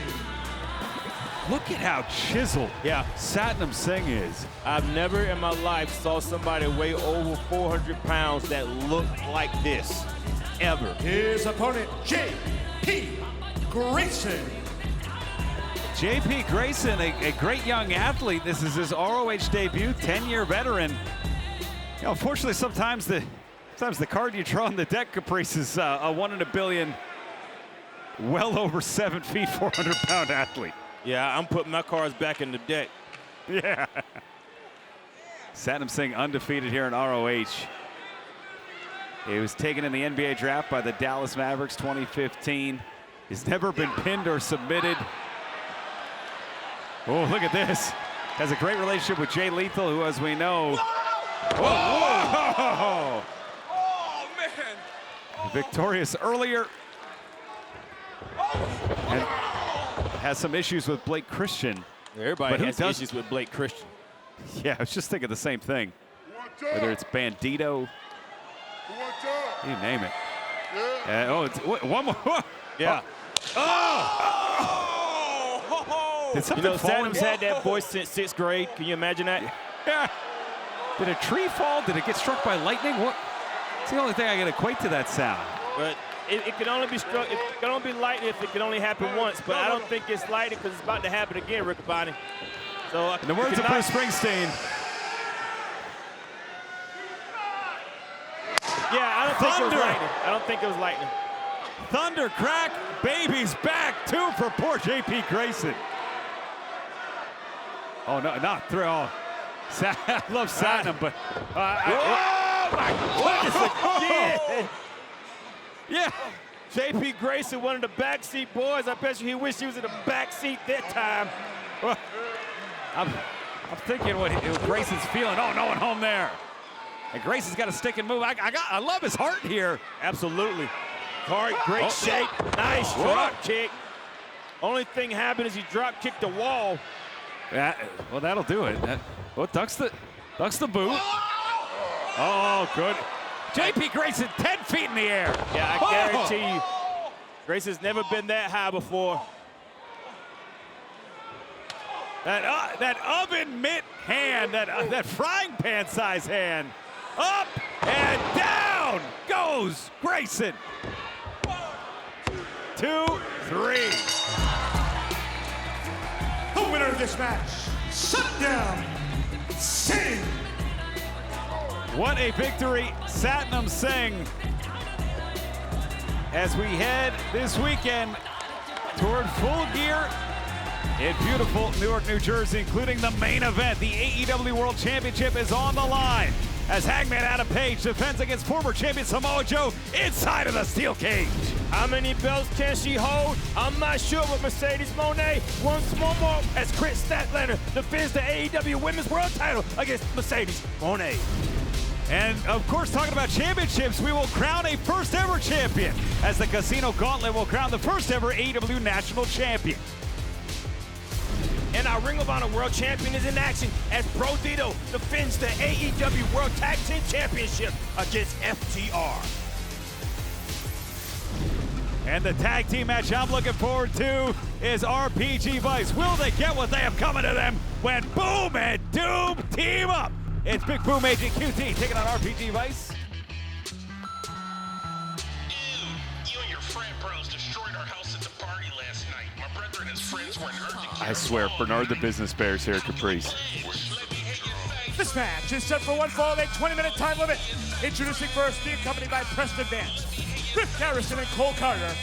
Speaker 4: Look at how chiseled Satnam Singh is.
Speaker 5: I've never in my life saw somebody weigh over 400 pounds that looked like this, ever.
Speaker 6: His opponent, J.P. Grayson.
Speaker 4: J.P. Grayson, a great young athlete. This is his ROH debut, 10-year veteran. You know, unfortunately, sometimes the card you draw on the deck, Caprice, is a 1 in a billion, well over 7 feet, 400-pound athlete.
Speaker 5: Yeah, I'm putting my cards back in the deck.
Speaker 4: Yeah. Satnam Singh undefeated here in ROH. He was taken in the NBA draft by the Dallas Mavericks 2015. He's never been pinned or submitted. Oh, look at this. Has a great relationship with Jay Lethal, who, as we know... Whoa!
Speaker 8: Oh, man!
Speaker 4: Victorious earlier. And has some issues with Blake Christian.
Speaker 5: Everybody has issues with Blake Christian.
Speaker 4: Yeah, I was just thinking the same thing. Whether it's Bandito, you name it. Oh, it's one more. Yeah.
Speaker 5: Oh!
Speaker 4: Did something fall?
Speaker 5: Satnam's had that voice since 6th grade. Can you imagine that?
Speaker 4: Yeah. Did a tree fall? Did it get struck by lightning? What? It's the only thing I can equate to that sound.
Speaker 5: But it can only be struck. It can only be lightning if it can only happen once. But I don't think it's lightning because it's about to happen again, Rick Bonnie. So
Speaker 4: in the words of Bruce Springsteen.
Speaker 5: Yeah, I don't think it was lightning. I don't think it was lightning.
Speaker 4: Thunder crack, baby's back, 2 for poor J.P. Grayson. Oh, no, not through. Oh. I love Satnam, but.
Speaker 5: Oh, my goodness.
Speaker 4: Yeah.
Speaker 5: J.P. Grayson, one of the backseat boys. I bet you he wished he was in the backseat that time.
Speaker 4: Well, I'm thinking what Grayson's feeling. Oh, no one home there. And Grayson's got to stick and move. I love his heart here.
Speaker 5: Absolutely. Heart, great shape. Nice drop kick. Only thing happened is he drop kicked the wall.
Speaker 4: Yeah, well, that'll do it. Ducks the boot. Oh, good. J.P. Grayson 10 feet in the air.
Speaker 5: Yeah, I guarantee you, Grayson's never been that high before.
Speaker 4: That oven mitt hand, that frying pan size hand. Up and down goes Grayson. 2, 3.
Speaker 6: The winner of this match, Satnam Singh.
Speaker 4: What a victory, Satnam Singh. As we head this weekend toward Full Gear in beautiful Newark, New Jersey, including the main event. The AEW World Championship is on the line as Hangman Adam Page defends against former champion Samoa Joe inside of the steel cage.
Speaker 5: How many belts can she hold? I'm not sure, but Mercedes Moné once more as Chris Statlander defends the AEW Women's World title against Mercedes Moné.
Speaker 4: And of course, talking about championships, we will crown a first ever champion as the Casino Gauntlet will crown the first ever AEW National Champion.
Speaker 5: And our Ring of Honor World Champion is in action as Bandito defends the AEW World Tag Team Championship against FTR.
Speaker 4: And the tag team match I'm looking forward to is RPG Vice. Will they get what they have coming to them when Boom and Doom team up? It's Big Boom Agent QT taking on RPG Vice.
Speaker 9: You and your frat bros destroyed our house at the party last night. My brother and his friends were hurt.
Speaker 4: I swear, Bernard the Business Bears here at Caprice.
Speaker 6: This match is set for one fall, a 20-minute time limit. Introducing first, being accompanied by Preston Vance, Griff Garrison, and Cole Carter,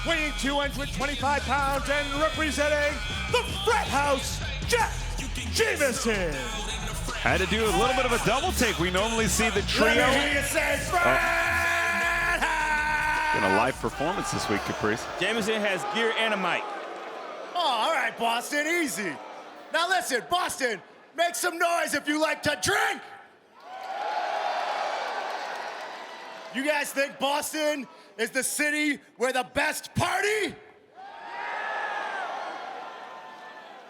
Speaker 6: weighing 225 pounds and representing the Frat House, Jack Jameson.
Speaker 4: Had to do a little bit of a double take. We normally see the trio. Getting a live performance this week, Caprice.
Speaker 5: Jameson has gear and a mic.
Speaker 10: Oh, all right, Boston, easy. Now listen, Boston, make some noise if you like to drink. You guys think Boston is the city where the best party?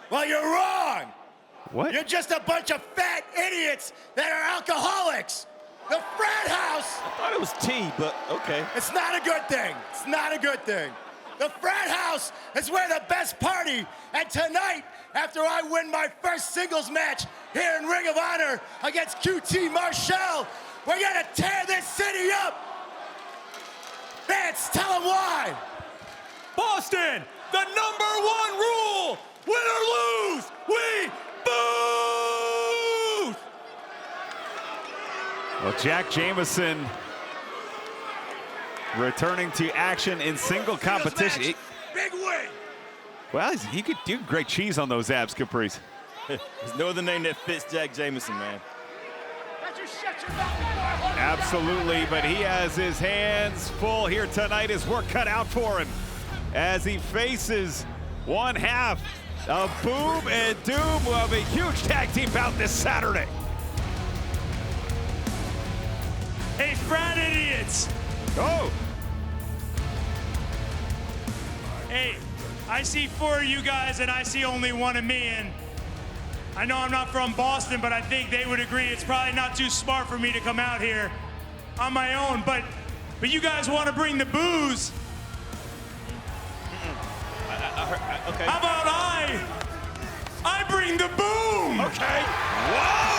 Speaker 10: Well, you're wrong.
Speaker 4: What?
Speaker 10: You're just a bunch of fat idiots that are alcoholics. The Frat House.
Speaker 5: I thought it was tea, but okay.
Speaker 10: It's not a good thing. It's not a good thing. The Frat House is where the best party. And tonight, after I win my first singles match here in Ring of Honor against QT Marshall, we're gonna tear this city up. Vance, tell them why.
Speaker 6: Boston, the #1 rule, win or lose, we booze.
Speaker 4: Well, Jack Jameson returning to action in single competition.
Speaker 6: Big win.
Speaker 4: Well, he could do great cheese on those abs, Caprice.
Speaker 5: There's no other name that fits Jack Jameson, man.
Speaker 4: Absolutely, but he has his hands full here tonight. His work cut out for him as he faces one half of Boom and Doom. We'll have a huge tag team bout this Saturday.
Speaker 6: Hey, frat idiots.
Speaker 4: Go.
Speaker 6: Hey, I see 4 of you guys and I see only 1 of me, and I know I'm not from Boston, but I think they would agree it's probably not too smart for me to come out here on my own. But you guys want to bring the booze?
Speaker 5: Okay.
Speaker 6: How about I bring the boom?
Speaker 4: Okay. Whoa!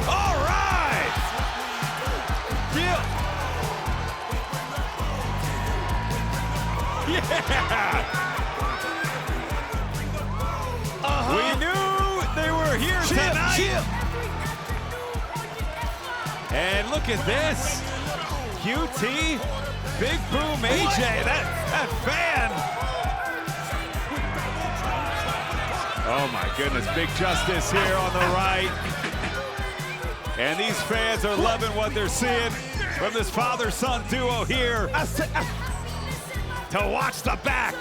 Speaker 4: All right! Yeah! We knew they were here tonight. And look at this. QT, Big Boom AJ, that fan. Oh my goodness, Big Justice here on the right. And these fans are loving what they're seeing from this father-son duo here. To watch the back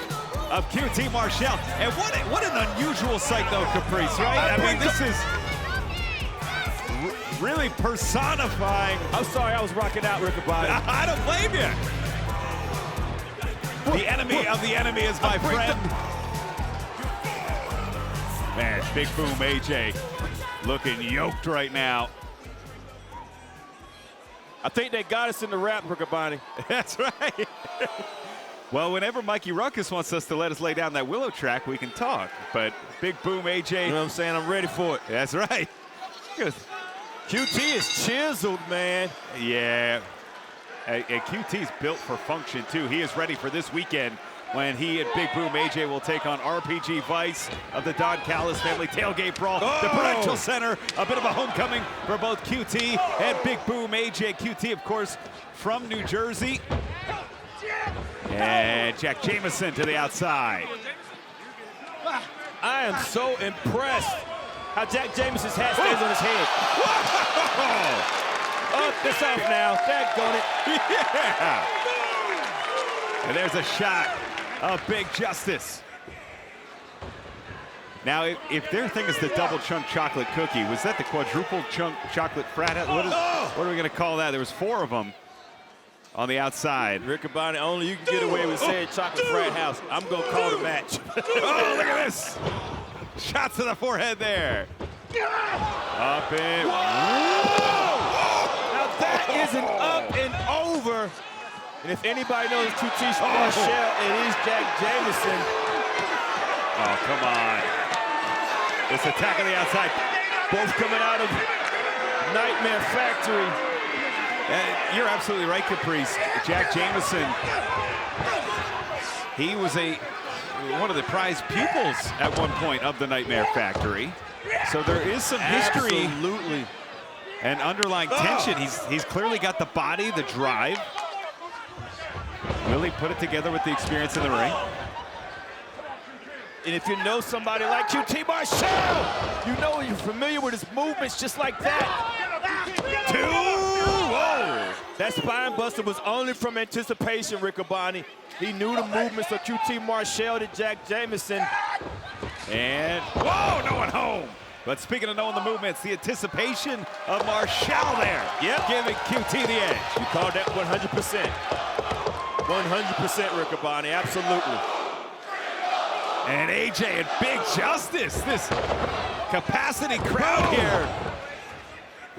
Speaker 4: of QT Marshall. And what an unusual sight though, Caprice, right? I mean, this is really personifying.
Speaker 5: I'm sorry, I was rocking out, Riccaboni.
Speaker 4: I don't blame you. The enemy of the enemy is my friend. Man, Big Boom AJ looking yoked right now.
Speaker 5: I think they got us in the rap, Riccaboni.
Speaker 4: That's right. Well, whenever Mikey Ruckus wants us to let us lay down that willow track, we can talk. But Big Boom AJ.
Speaker 5: You know what I'm saying? I'm ready for it.
Speaker 4: That's right. Good.
Speaker 5: QT is chiseled, man.
Speaker 4: Yeah. And QT's built for function, too. He is ready for this weekend when he and Big Boom AJ will take on RPG Vice of the Don Callis family tailgate brawl.
Speaker 5: Oh!
Speaker 4: The Prudential Center, a bit of a homecoming for both QT and Big Boom AJ. QT, of course, from New Jersey. And Jack Jameson to the outside.
Speaker 5: I am so impressed how Jack Jameson's hat stays on his head. Up this off now. Daggone it.
Speaker 4: Yeah. And there's a shot of Big Justice. Now, if their thing is the double chunk chocolate cookie, was that the quadruple chunk chocolate frat? What are we going to call that? There was 4 of them on the outside.
Speaker 5: Riccaboni, only you can get away with saying chocolate frat house. I'm going to call the match.
Speaker 4: Oh, look at this. Shots to the forehead there. Up and...
Speaker 5: Now that is an up and over. And if anybody knows QT Marshall, it is Jack Jameson.
Speaker 4: Oh, come on. This attack on the outside.
Speaker 5: Both coming out of Nightmare Factory.
Speaker 4: You're absolutely right, Caprice. Jack Jameson, he was one of the prize pupils at one point of the Nightmare Factory. So there is some history.
Speaker 5: Absolutely.
Speaker 4: And underlying tension. He's clearly got the body, the drive. Will he put it together with the experience in the ring?
Speaker 5: And if you know somebody like QT Marshall, you know you're familiar with his movements just like that.
Speaker 4: 2. Whoa.
Speaker 5: That spine buster was only from anticipation, Riccaboni. He knew the movements of QT Marshall to Jack Jameson.
Speaker 4: And, whoa, no one home. But speaking of knowing the movements, the anticipation of Marshall there.
Speaker 5: Yep.
Speaker 4: Giving QT the edge.
Speaker 5: You called that 100%. 100%, Riccaboni, absolutely.
Speaker 4: And AJ and Big Justice, this capacity crowd here.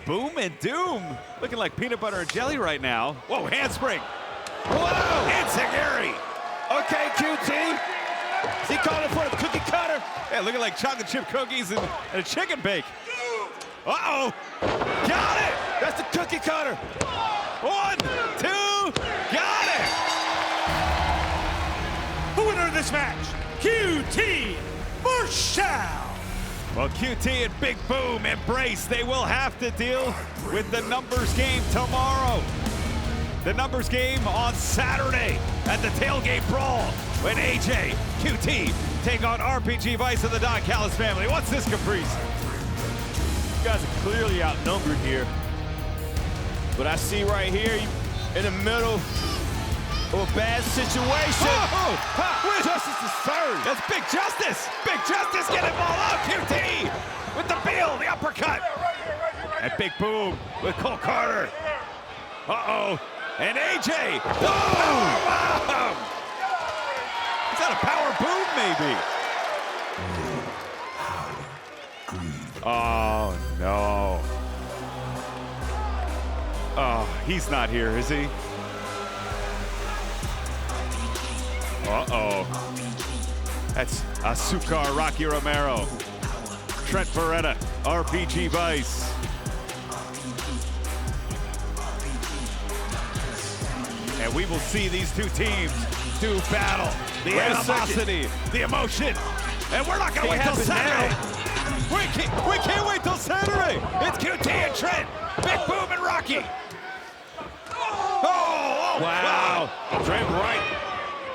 Speaker 4: Boom and doom. Looking like peanut butter and jelly right now. Whoa, handspring. Whoa, enziguri.
Speaker 5: Okay, QT. Is he calling for the cookie cutter?
Speaker 4: Yeah, looking like chocolate chip cookies and a chicken bake. Uh-oh. Got it.
Speaker 5: That's the cookie cutter.
Speaker 4: 1, 2, got it.
Speaker 6: The winner of this match, QT Marshall.
Speaker 4: Well, QT and Big Boom embrace. They will have to deal with the numbers game tomorrow. The numbers game on Saturday at the tailgate brawl when AJ, QT take on RPG Vice of the Don Callis family. What's this, Caprice?
Speaker 5: You guys are clearly outnumbered here. But I see right here, you in the middle of a bad situation.
Speaker 4: Justice is served. That's Big Justice. Big Justice getting ball out. QT with the bill, the uppercut. And Big Boom with Cole Carter. Uh-oh. And AJ. Boom! Is that a power boom, maybe? He's not here, is he? Uh-oh. That's Asuka Rocky Romero. Trent Beretta, RPG Vice. And we will see these two teams do battle. The animosity, the emotion. And we're not gonna wait till Saturday. We can't wait till Saturday. It's QT and Trent, Big Boom and Rocky. Oh,
Speaker 5: wow. Trent right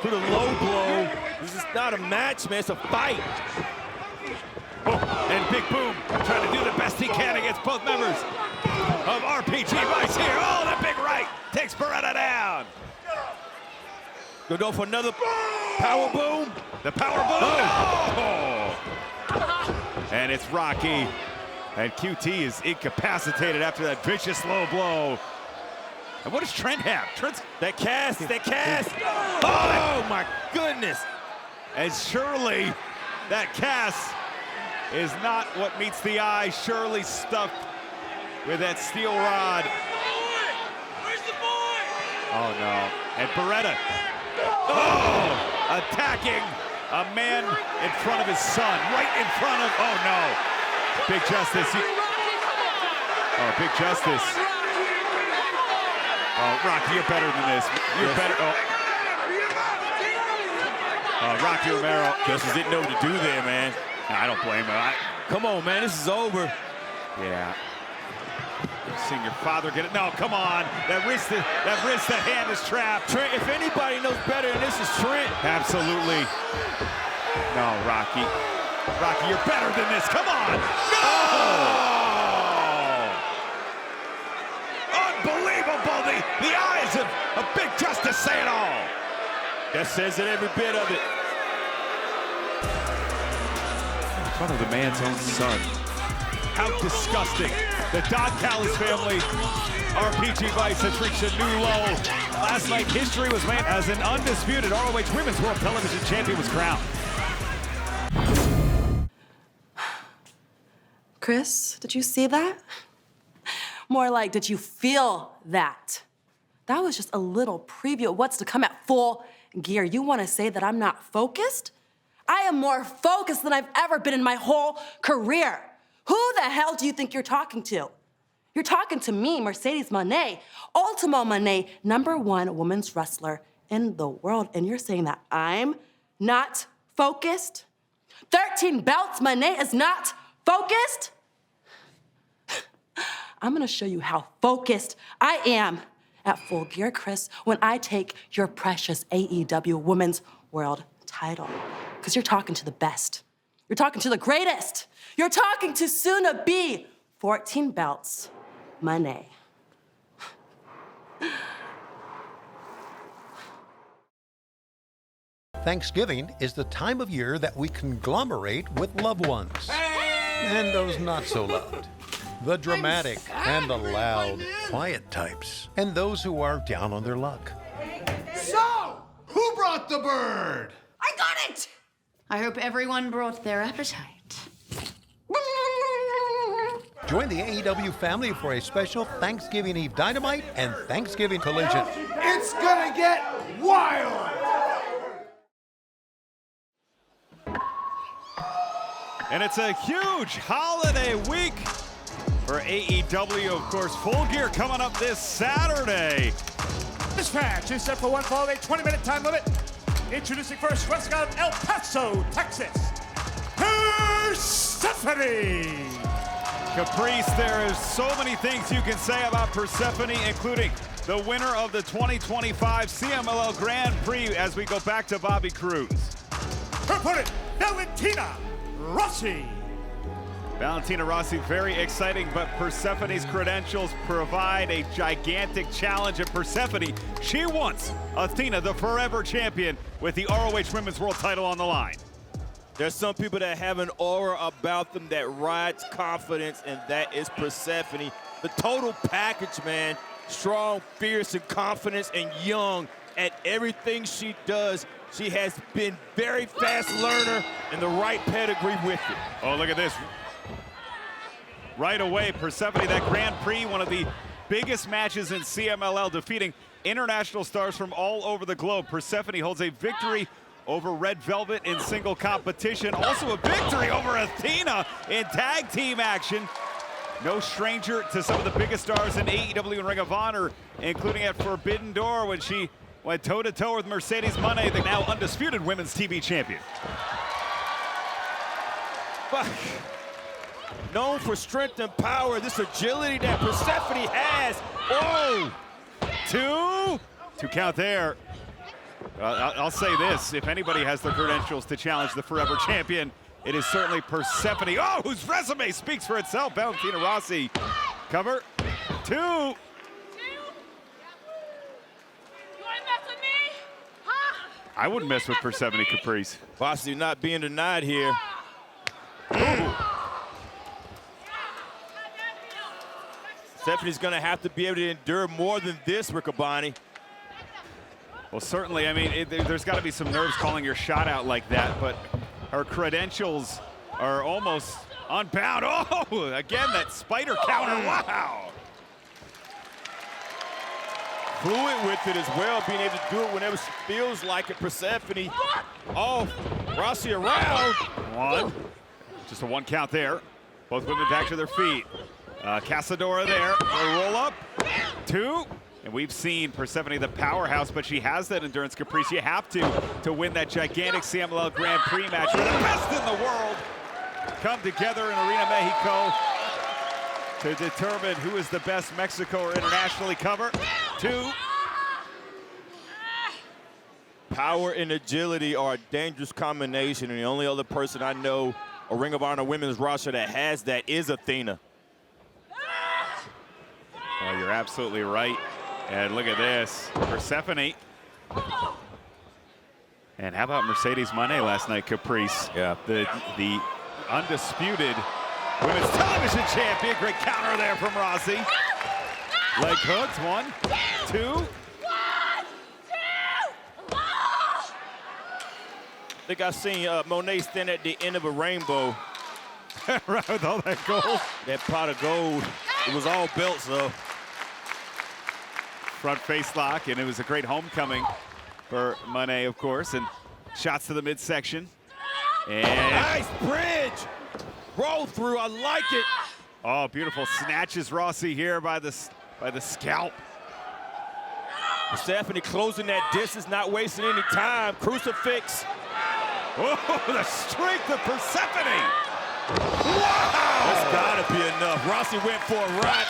Speaker 5: to the low blow. This is not a match, man, it's a fight.
Speaker 4: Oh, and Big Boom trying to do the best he can against both members of RPG Vice here. Oh, that big right takes Beretta down.
Speaker 5: Gonna go for another power boom.
Speaker 4: The power boom. Oh. And it's Rocky. And QT is incapacitated after that vicious low blow. And what does Trent have? Trent's
Speaker 5: that cast. Oh my goodness.
Speaker 4: And surely that cast is not what meets the eye. Surely stuffed with that steel rod.
Speaker 8: Where's the boy?
Speaker 4: Oh no. And Beretta. Oh! Attacking a man in front of his son. Right in front of. Oh no. Big Justice. Oh, Big Justice. Oh, Rocky, you're better than this. You're better. Oh, Rocky Romero.
Speaker 5: Justice didn't know what to do there, man.
Speaker 4: No, I don't blame him.
Speaker 5: Come on, man, this is over.
Speaker 4: Yeah. You've seen your father get it. No, come on. That wrist, that hand is trapped.
Speaker 5: Trent, if anybody knows better than this is Trent.
Speaker 4: Absolutely. No, Rocky. Rocky, you're better than this. Come on. No! Unbelievable. The eyes of Big Justice say it all.
Speaker 5: That says it, every bit of it.
Speaker 4: In front of the man's own son. How disgusting. The Don Callis family, RPG Vice, has reached a new low. Last night, history was made as an undisputed ROH Women's World Television Champion was crowned.
Speaker 11: Chris, did you see that? More like, did you feel that? That was just a little preview of what's to come at full gear. You want to say that I'm not focused? I am more focused than I've ever been in my whole career. Who the hell do you think you're talking to? You're talking to me, Mercedes Moné, Ultimo Moné, #1 women's wrestler in the world, and you're saying that I'm not focused? 13 belts, Moné is not focused? I'm gonna show you how focused I am at Full Gear, Chris, when I take your precious AEW Women's World title. Because you're talking to the best. You're talking to the greatest. You're talking to soon-to-be 14 belts, Moné.
Speaker 12: Thanksgiving is the time of year that we conglomerate with loved ones. And those not so loved. The dramatic and the loud, quiet types. And those who are down on their luck.
Speaker 6: So, who brought the bird?
Speaker 13: I got it! I hope everyone brought their appetite.
Speaker 12: Join the AEW family for a special Thanksgiving Eve Dynamite and Thanksgiving Collision.
Speaker 6: It's gonna get wild!
Speaker 4: And it's a huge holiday week for AEW. Of course, Full Gear coming up this Saturday.
Speaker 6: This match is set for one fall, a 20-minute time limit. Introducing first, wrestling out of El Paso, Texas, Persephone.
Speaker 4: Caprice, there is so many things you can say about Persephone, including the winner of the 2025 CMLL Grand Prix as we go back to Bobby Cruz.
Speaker 6: Her opponent, Valentina Rossi.
Speaker 4: Valentina Rossi, very exciting, but Persephone's credentials provide a gigantic challenge. And Persephone, she wants Athena, the forever champion, with the ROH Women's World title on the line.
Speaker 5: There's some people that have an aura about them that rides confidence, and that is Persephone. The total package, man. Strong, fierce, and confident, and young at everything she does. She has been very fast learner and the right pedigree with it.
Speaker 4: Oh, look at this. Right away, Persephone, that Grand Prix, one of the biggest matches in CMLL, defeating international stars from all over the globe. Persephone holds a victory over Red Velvet in single competition. Also a victory over Athena in tag team action. No stranger to some of the biggest stars in AEW and Ring of Honor, including at Forbidden Door when she went toe-to-toe with Mercedes Moné, the now undisputed women's TV champion.
Speaker 5: But known for strength and power, this agility that Persephone has. Oh!
Speaker 4: Two count there. I'll say this, if anybody has the credentials to challenge the forever champion, it is certainly Persephone. Oh, whose resume speaks for itself. Valentina Rossi. Cover. 2.
Speaker 8: You wanna mess with me? Huh?
Speaker 4: I wouldn't mess with Persephone Caprice.
Speaker 5: Rossi not being denied here. Stephanie's gonna have to be able to endure more than this, Riccoboni.
Speaker 4: Well, certainly, I mean, there's got to be some nerves calling your shot out like that, but her credentials are almost unbound. Oh, again, that spider counter, wow.
Speaker 5: Fluid with it as well, being able to do it whenever she feels like it. Persephone off, Rossi around.
Speaker 4: 1, just a 1 count there. Both women back to their feet. Casadora there, a roll up. 2. And we've seen Persephone the powerhouse, but she has that endurance, Caprice. You have to win that gigantic CMLL Grand Prix match. The best in the world come together in Arena Mexico to determine who is the best Mexico or internationally. Cover. 2.
Speaker 5: Power and agility are a dangerous combination, and the only other person I know, a Ring of Honor women's roster that has that is Athena.
Speaker 4: Well, you're absolutely right. And look at this, Persephone. And how about Mercedes Moné last night, Caprice?
Speaker 5: Yeah.
Speaker 4: The undisputed women's television champion. Great counter there from Rossi. Leg hooks, 1, 2.
Speaker 5: I think I've seen Monet stand at the end of a rainbow.
Speaker 4: Right, with all that gold.
Speaker 5: That pot of gold. It was all belts, though.
Speaker 4: Front face lock, and it was a great homecoming for Monet, of course, and shots to the midsection. And
Speaker 5: nice bridge! Roll through, I like it.
Speaker 4: Oh, beautiful snatches Rossi here by the scalp.
Speaker 5: Stephanie closing that distance, not wasting any time. Crucifix.
Speaker 4: Oh, the strength of Persephone! Wow!
Speaker 5: That's gotta be enough. Rossi went for a ride.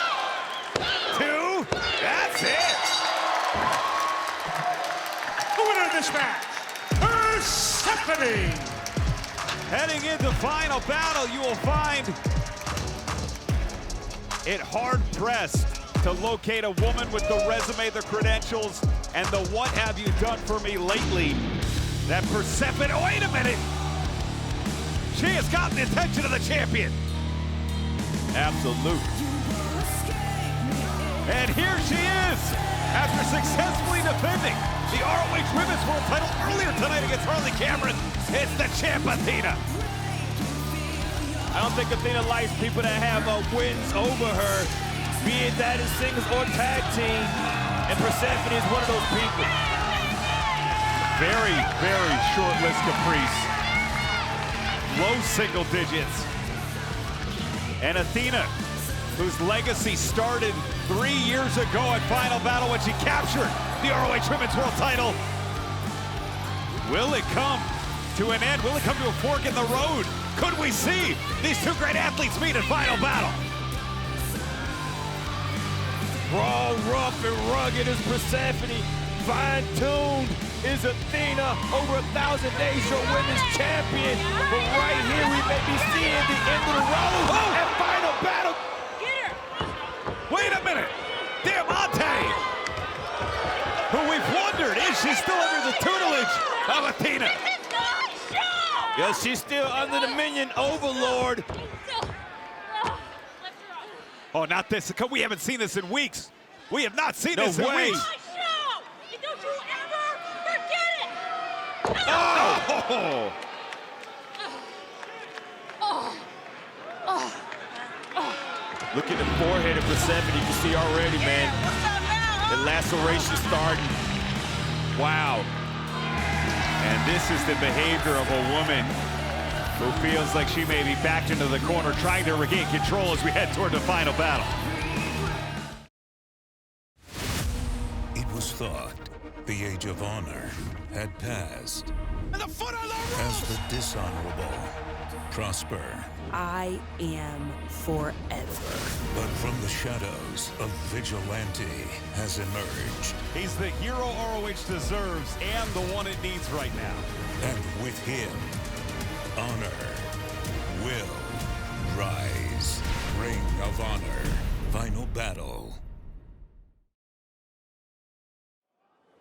Speaker 4: 2, that's it!
Speaker 6: The winner of this match, Persephone!
Speaker 4: Heading into final battle, you will find it hard-pressed to locate a woman with the resume, the credentials, and the what have you done for me lately. That Persephone, oh, wait a minute! She has gotten the attention of the champion.
Speaker 5: Absolute.
Speaker 4: And here she is, after successfully defending the ROH Women's World title earlier tonight against Harley Cameron. It's the champ, Athena.
Speaker 5: I don't think Athena likes people that have wins over her, be it that in singles or tag team, and Persephone is one of those people.
Speaker 4: Very, very short list, Caprice. Low single digits. And Athena, whose legacy started 3 years ago at Final Battle when she captured the ROH Women's World title. Will it come to an end? Will it come to a fork in the road? Could we see these two great athletes meet in Final Battle?
Speaker 5: Raw, rough, and rugged is Persephone. Fine-tuned is Athena. Over 1,000 days, your women's champion. But right here, we may be seeing the end of the road at Final Battle.
Speaker 4: Wait a minute! Diamante! Who we've wondered, is she still under the tutelage of Athena?
Speaker 5: Yeah, she's still under the minion overlord.
Speaker 4: Oh, not this. We haven't seen this in weeks. We have not seen this in weeks.
Speaker 8: Don't you ever forget it!
Speaker 4: Oh!
Speaker 5: Look at the forehead of Persephone. You can see already, man, the laceration starting. Wow. And this is the behavior of a woman who feels like she may be backed into the corner, trying to regain control as we head toward the final battle.
Speaker 14: It was thought the age of honor had passed as the dishonorable prosper.
Speaker 2: I am forever.
Speaker 14: But from the shadows, a vigilante has emerged.
Speaker 4: He's the hero ROH deserves and the one it needs right now.
Speaker 14: And with him, honor will rise. Ring of Honor, final battle.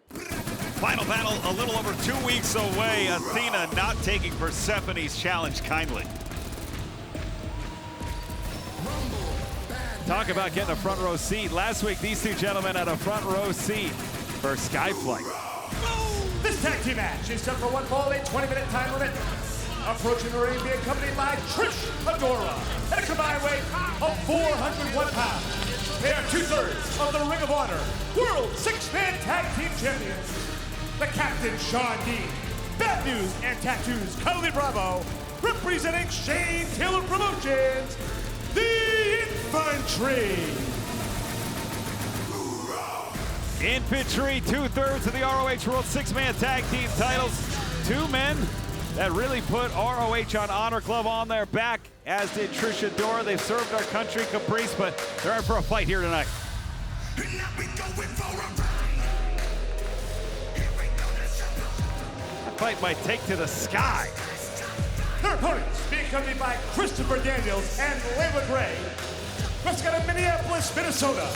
Speaker 4: Final battle a little over 2 weeks away. Athena not taking Persephone's challenge kindly. Talk about getting a front row seat. Last week, these two gentlemen had a front row seat for Skyflight.
Speaker 6: This tag team match is set for one fall, a 20-minute time limit. Approaching the ring, being accompanied by Trish Adora at a combined weight of 401 pounds. They are 2/3 of the Ring of Honor World 6-Man Tag Team Champions. The Captain Sean Dean, Bad News and Tattoos Carly Bravo, representing Shane Taylor Promotions, the Infantry.
Speaker 4: Infantry, 2/3 of the ROH World 6-Man Tag Team titles. Two men that really put ROH on Honor Glove on their back, as did Trish Adora. They've served our country, Caprice, but they're in for a fight here tonight. That fight might take to the sky.
Speaker 6: Their opponents being accompanied by Christopher Daniels and Layla Gray. West out of Minneapolis, Minnesota,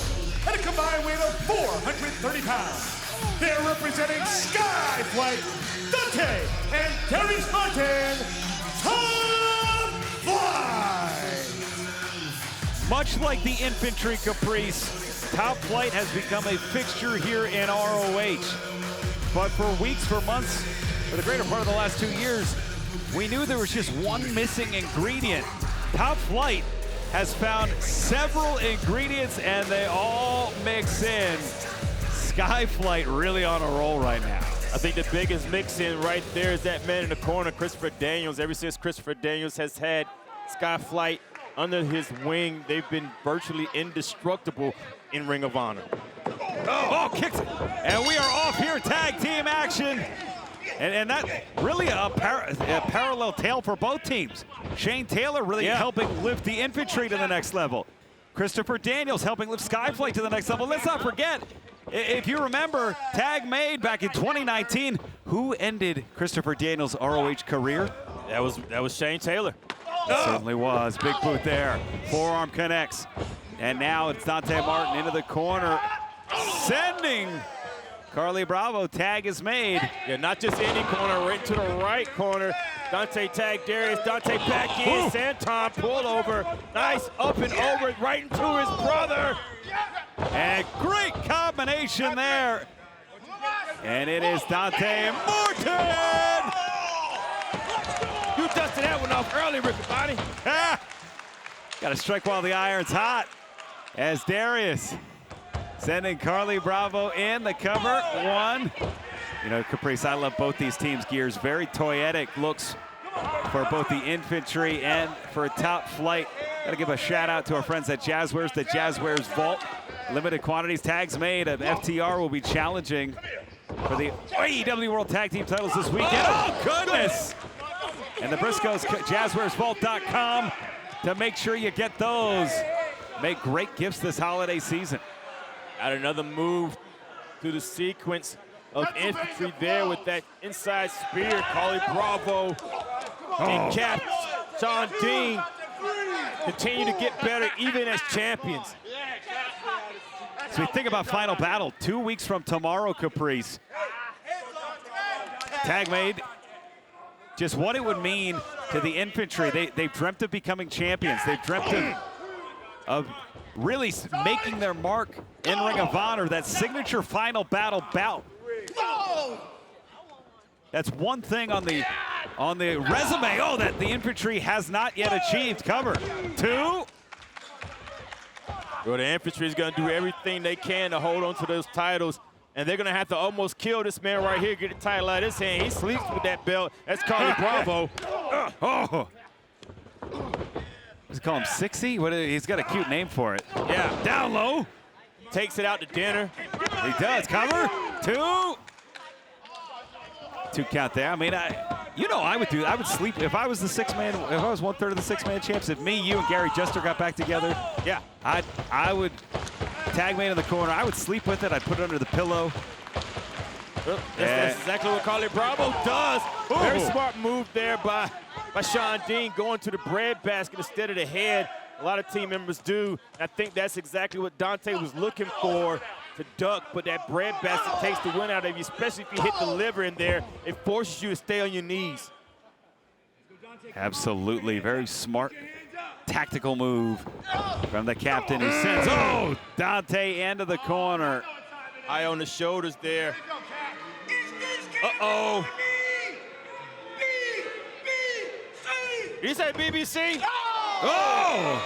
Speaker 6: at a combined weight of 430 pounds. They're representing Skyflight, Dante and Terry's Martin, Top Flight.
Speaker 4: Much like the Infantry, Caprice, Top Flight has become a fixture here in ROH. But for weeks, for months, for the greater part of the last 2 years, we knew there was just one missing ingredient. Top Flight has found several ingredients and they all mix in. Skyflight really on a roll right now.
Speaker 5: I think the biggest mix-in right there is that man in the corner, Christopher Daniels. Ever since Christopher Daniels has had Skyflight under his wing, they've been virtually indestructible in Ring of Honor.
Speaker 4: Oh, kicked it. And we are off here, tag team action. And that really a parallel tale for both teams. Shane Taylor really helping lift the Infantry to the next level. Christopher Daniels helping lift Skyflight to the next level. Let's not forget, if you remember, tag made back in 2019. Who ended Christopher Daniels' ROH career?
Speaker 5: That was Shane Taylor.
Speaker 4: Certainly was. Big boot there. Forearm connects. And now it's Dante Martin into the corner, sending Carly Bravo. Tag is made.
Speaker 5: Yeah, not just any corner, right to the right corner. Dante tagged Darius. Dante back in. Santon pulled over. Nice up and over right into his brother.
Speaker 4: And great combination there. And it is Dante Martin.
Speaker 5: You dusted that one off early, Ricky Bobby.
Speaker 4: Got to strike while the iron's hot. As Darius sending Carly Bravo in the cover. One. You know, Caprice, I love both these teams' gears. Very toyetic looks for both the Infantry and for Top Flight. Got to give a shout out to our friends at Jazzwares, the Jazzwares Vault. Limited quantities, tags made of FTR will be challenging for the AEW World Tag Team titles this weekend. Oh, goodness! And the Briscoes, jazzwaresvault.com to make sure you get those. Make great gifts this holiday season.
Speaker 5: Add another move to the sequence of Infantry there with that inside spear. Carly Bravo and Cap Sean Dean continue to get better even as champions.
Speaker 4: So we think about final battle 2 weeks from tomorrow, Caprice. Tag made. Just what it would mean to the Infantry. They've dreamt of becoming champions. They've dreamt of really making their mark in Ring of Honor, that signature final battle bout. That's one thing on the resume, that the Infantry has not yet achieved. Cover. Two.
Speaker 5: Well, the infantry is going to do everything they can to hold on to those titles. And they're going to have to almost kill this man right here, get the title out of his hand. He sleeps with that belt. That's Carly Bravo.
Speaker 4: Oh. Does he call him 60? He's got a cute name for it.
Speaker 5: Yeah.
Speaker 4: Down low.
Speaker 5: Takes it out to dinner.
Speaker 4: He does. Cover. 2. 2 count there. I mean, I would do. I would sleep if I was the 6-man. If I was 1/3 of the 6-man champs. If me, you, and Gary Jester got back together, yeah, I would tag man in the corner. I would sleep with it. I'd put it under the pillow.
Speaker 5: That's exactly what Carly Bravo does. Ooh. Very smart move there by Sean Dean, going to the bread basket instead of the head. A lot of team members do. I think that's exactly what Dante was looking for, to duck, but that bread basket takes the wind out of you, especially if you hit the liver in there. It forces you to stay on your knees.
Speaker 4: Absolutely. Very smart, tactical move from the captain. He sends, Dante into the corner.
Speaker 5: Eye on the shoulders there. Uh-oh. Did you say BBC? Oh!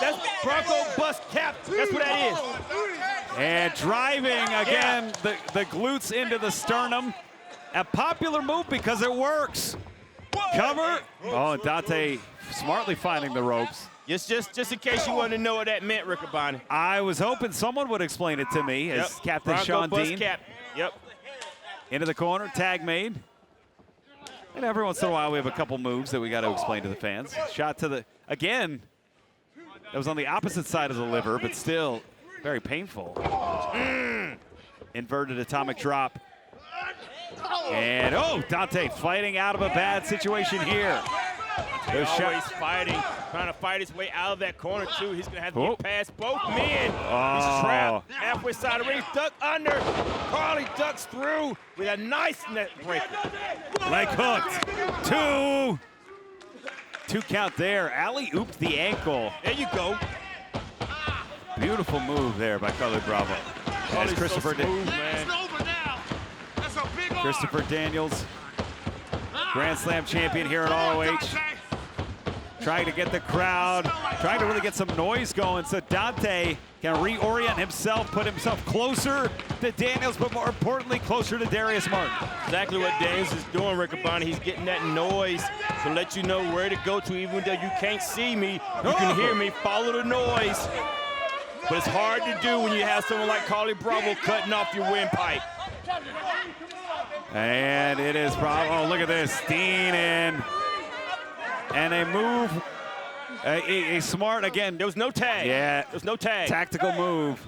Speaker 5: That's Bronco bust cap. That's what that is.
Speaker 4: And driving again, the glutes into the sternum. A popular move because it works. Cover. Oh, Dante smartly finding the ropes.
Speaker 5: Just in case you wanted to know what that meant, Riccaboni.
Speaker 4: I was hoping someone would explain it to me as Captain
Speaker 5: Bronco
Speaker 4: Sean
Speaker 5: bust
Speaker 4: Dean.
Speaker 5: Cap. Yep.
Speaker 4: Into the corner, tag made. And every once in a while we have a couple moves that we got to explain to the fans. Shot to the, again, that was on the opposite side of the liver, but still very painful. Inverted atomic drop. And Dante fighting out of a bad situation here.
Speaker 5: Always fighting, trying to fight his way out of that corner too. He's gonna have to get past both men. He's trapped halfway side of the ring, duck under. Carly ducks through with a nice net breaker.
Speaker 4: Leg hooked. 2 count there. Alley-ooped the ankle.
Speaker 5: There you go.
Speaker 4: Beautiful move there by Carly Bravo. As Christopher Christopher Daniels, Grand Slam champion here at ROH. Trying to get the crowd, trying to really get some noise going so Dante can reorient himself, put himself closer to Daniels, but more importantly, closer to Darius Martin.
Speaker 5: Exactly what Daniels is doing, Riccaboni. He's getting that noise to let you know where to go to, even though you can't see me, you can hear me, follow the noise. But it's hard to do when you have someone like Carly Bravo cutting off your windpipe.
Speaker 4: And it is Bravo. Oh, look at this, Dean in. And a move, a smart, again.
Speaker 5: There was no tag.
Speaker 4: Yeah.
Speaker 5: There was no tag.
Speaker 4: Tactical move.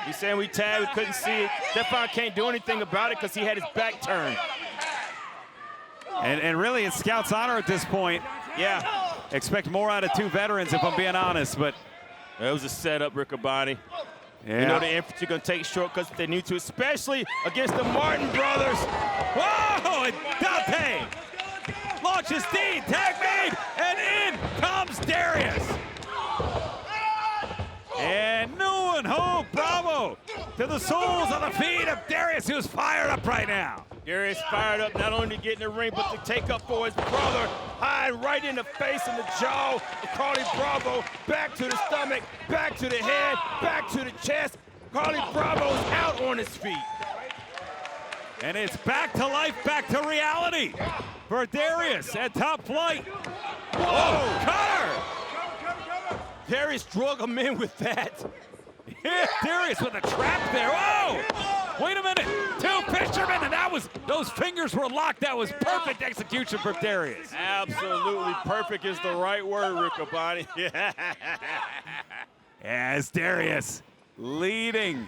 Speaker 5: He's saying we tagged, we couldn't see it. Stefan can't do anything about it because he had his back turned.
Speaker 4: And really, it's Scout's honor at this point.
Speaker 5: Yeah.
Speaker 4: Expect more out of 2 veterans, if I'm being honest, but.
Speaker 5: That was a setup, Riccaboni.
Speaker 4: Yeah.
Speaker 5: You know the infantry going to take shortcuts if they need to, especially against the Martin brothers.
Speaker 4: Whoa, and Dante launches Dean, tag made, and in comes Darius. And new and home, Bravo, to the soles of the feet of Darius, who's fired up right now.
Speaker 5: Darius fired up not only to get in the ring, but to take up for his brother. High right in the face and the jaw of Carly Bravo. Back to the stomach, back to the head, back to the chest. Carly Bravo's out on his feet.
Speaker 4: And it's back to life, back to reality for Darius at Top Flight. Whoa, cutter!
Speaker 5: Darius drug him in with that.
Speaker 4: Yeah, Darius with a trap there. Whoa! Wait a minute. 2 fishermen, and those fingers were locked. That was perfect execution from Darius.
Speaker 5: Absolutely perfect is the right word, Riccaboni.
Speaker 4: As Darius leading.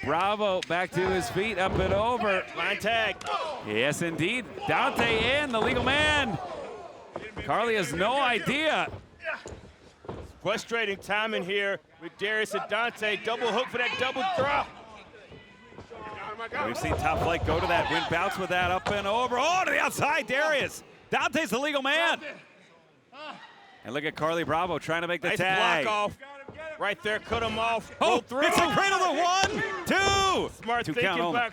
Speaker 4: Bravo back to his feet, up and over.
Speaker 5: Line tag.
Speaker 4: Yes, indeed. Dante in, the legal man. Carly has no idea.
Speaker 5: Frustrating timing here with Darius and Dante. Double hook for that double drop.
Speaker 4: We've seen Top Flight go to that, win bouts with that, up and over. Oh, to the outside, Darius. Dante's the legal man. And look at Carly Bravo trying to make the
Speaker 5: nice
Speaker 4: tag.
Speaker 5: Block off. Right there, cut him off.
Speaker 4: Oh,
Speaker 5: through.
Speaker 4: it's a cradle to 1, 2.
Speaker 5: Smart
Speaker 4: 2
Speaker 5: thinking
Speaker 4: count
Speaker 5: back.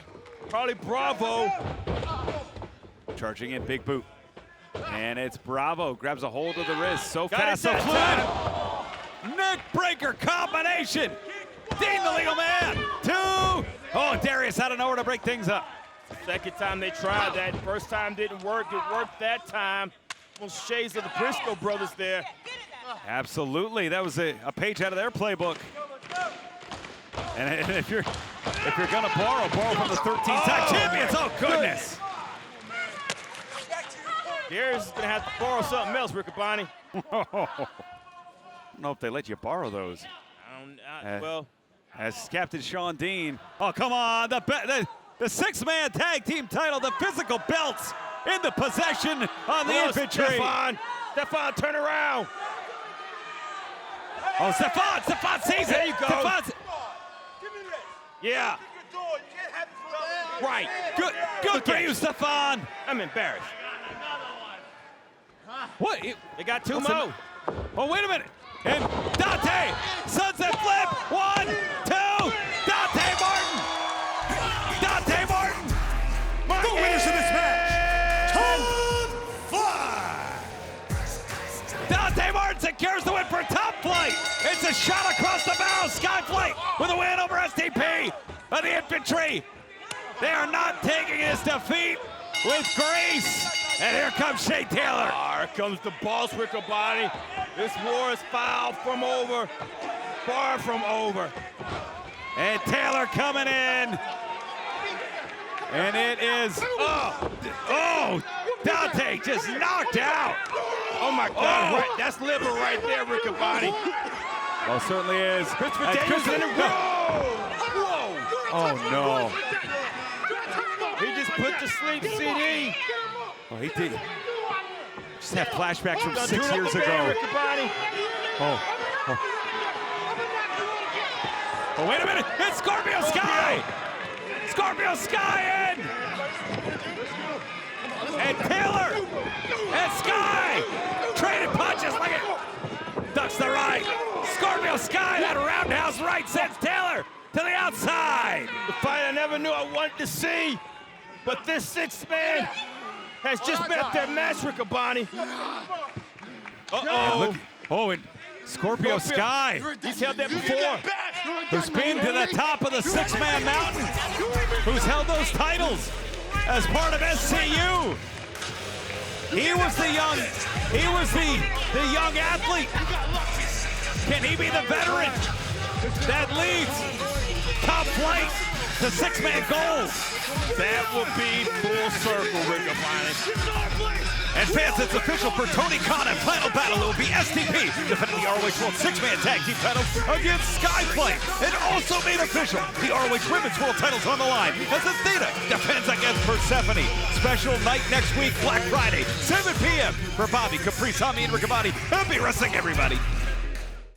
Speaker 5: Carly Bravo.
Speaker 4: Charging in, big boot. And it's Bravo, grabs a hold of the wrist. So
Speaker 5: Got
Speaker 4: fast, so
Speaker 5: it that
Speaker 4: fluid.
Speaker 5: time.
Speaker 4: neck breaker combination. Dean, the legal man. 2. Oh, Darius out of nowhere to break things up.
Speaker 5: Second time they tried that. First time didn't work. It worked that time. Almost shades of the Briscoe brothers there.
Speaker 4: Absolutely, that was a page out of their playbook. And if you're gonna borrow from the 13-time champions. Oh goodness!
Speaker 5: Darius is gonna have to borrow something else, Riccaboni.
Speaker 4: I don't know if they let you borrow those.
Speaker 5: Well,
Speaker 4: as Captain Sean Dean. Oh come on, the 6-man tag team title, the physical belts in the possession of the infantry.
Speaker 5: Stefan, turn around.
Speaker 4: Oh, Stefan sees it.
Speaker 5: There you go. Yeah.
Speaker 4: Right. Good for you, Stefan.
Speaker 5: I'm embarrassed.
Speaker 4: What?
Speaker 5: They got 2 more.
Speaker 4: Oh, wait a minute. And Dante, sunset flip. 1, 2. Dante Martin.
Speaker 6: The winners of this match.
Speaker 4: Dante Martin secures the win for Top Flight. It's a shot across the bow. Skyflight with a win over STP of the infantry. They are not taking his defeat with grace. And here comes Shea Taylor.
Speaker 5: Here comes the boss, Riccaboni. This war is far from over.
Speaker 4: And Taylor coming in. And it is, Dante just knocked out.
Speaker 5: Oh my God, right, that's liver right there, Riccaboni.
Speaker 4: Well, certainly is.
Speaker 5: Christopher Daniels in a row. Whoa.
Speaker 4: Oh no.
Speaker 5: He just put to sleep CD.
Speaker 4: Oh, he did. Just had flashbacks from 6 years ago.
Speaker 5: Riccaboni.
Speaker 4: Oh, wait a minute. It's Scorpio Sky. Scorpio Sky in. And Taylor and Sky trading punches like it. Ducks the right. Scorpio Sky, that roundhouse right sends Taylor to the outside.
Speaker 5: The fight I never knew I wanted to see. But this 6th man has just met their match, Riccaboni. Uh-oh.
Speaker 4: Oh, and Scorpio Sky.
Speaker 5: He's held that before.
Speaker 4: Who's been to the top of the 6-man mountain. Who's held those titles as part of SCU. He was the young athlete. Can he be the veteran that leads Top Flight to 6-man gold?
Speaker 5: That would be full circle, Riccaboni.
Speaker 4: And fans, it's official for Tony Khan and final battle. It will be STP defending the ROH World 6-man tag team title against Skyflight. And also made official, the ROH Women's World titles on the line as Athena defends against Persephone. Special night next week, Black Friday, 7 p.m. for Bobby, Caprice, Tommy, and Riccaboni. Happy wrestling, everybody.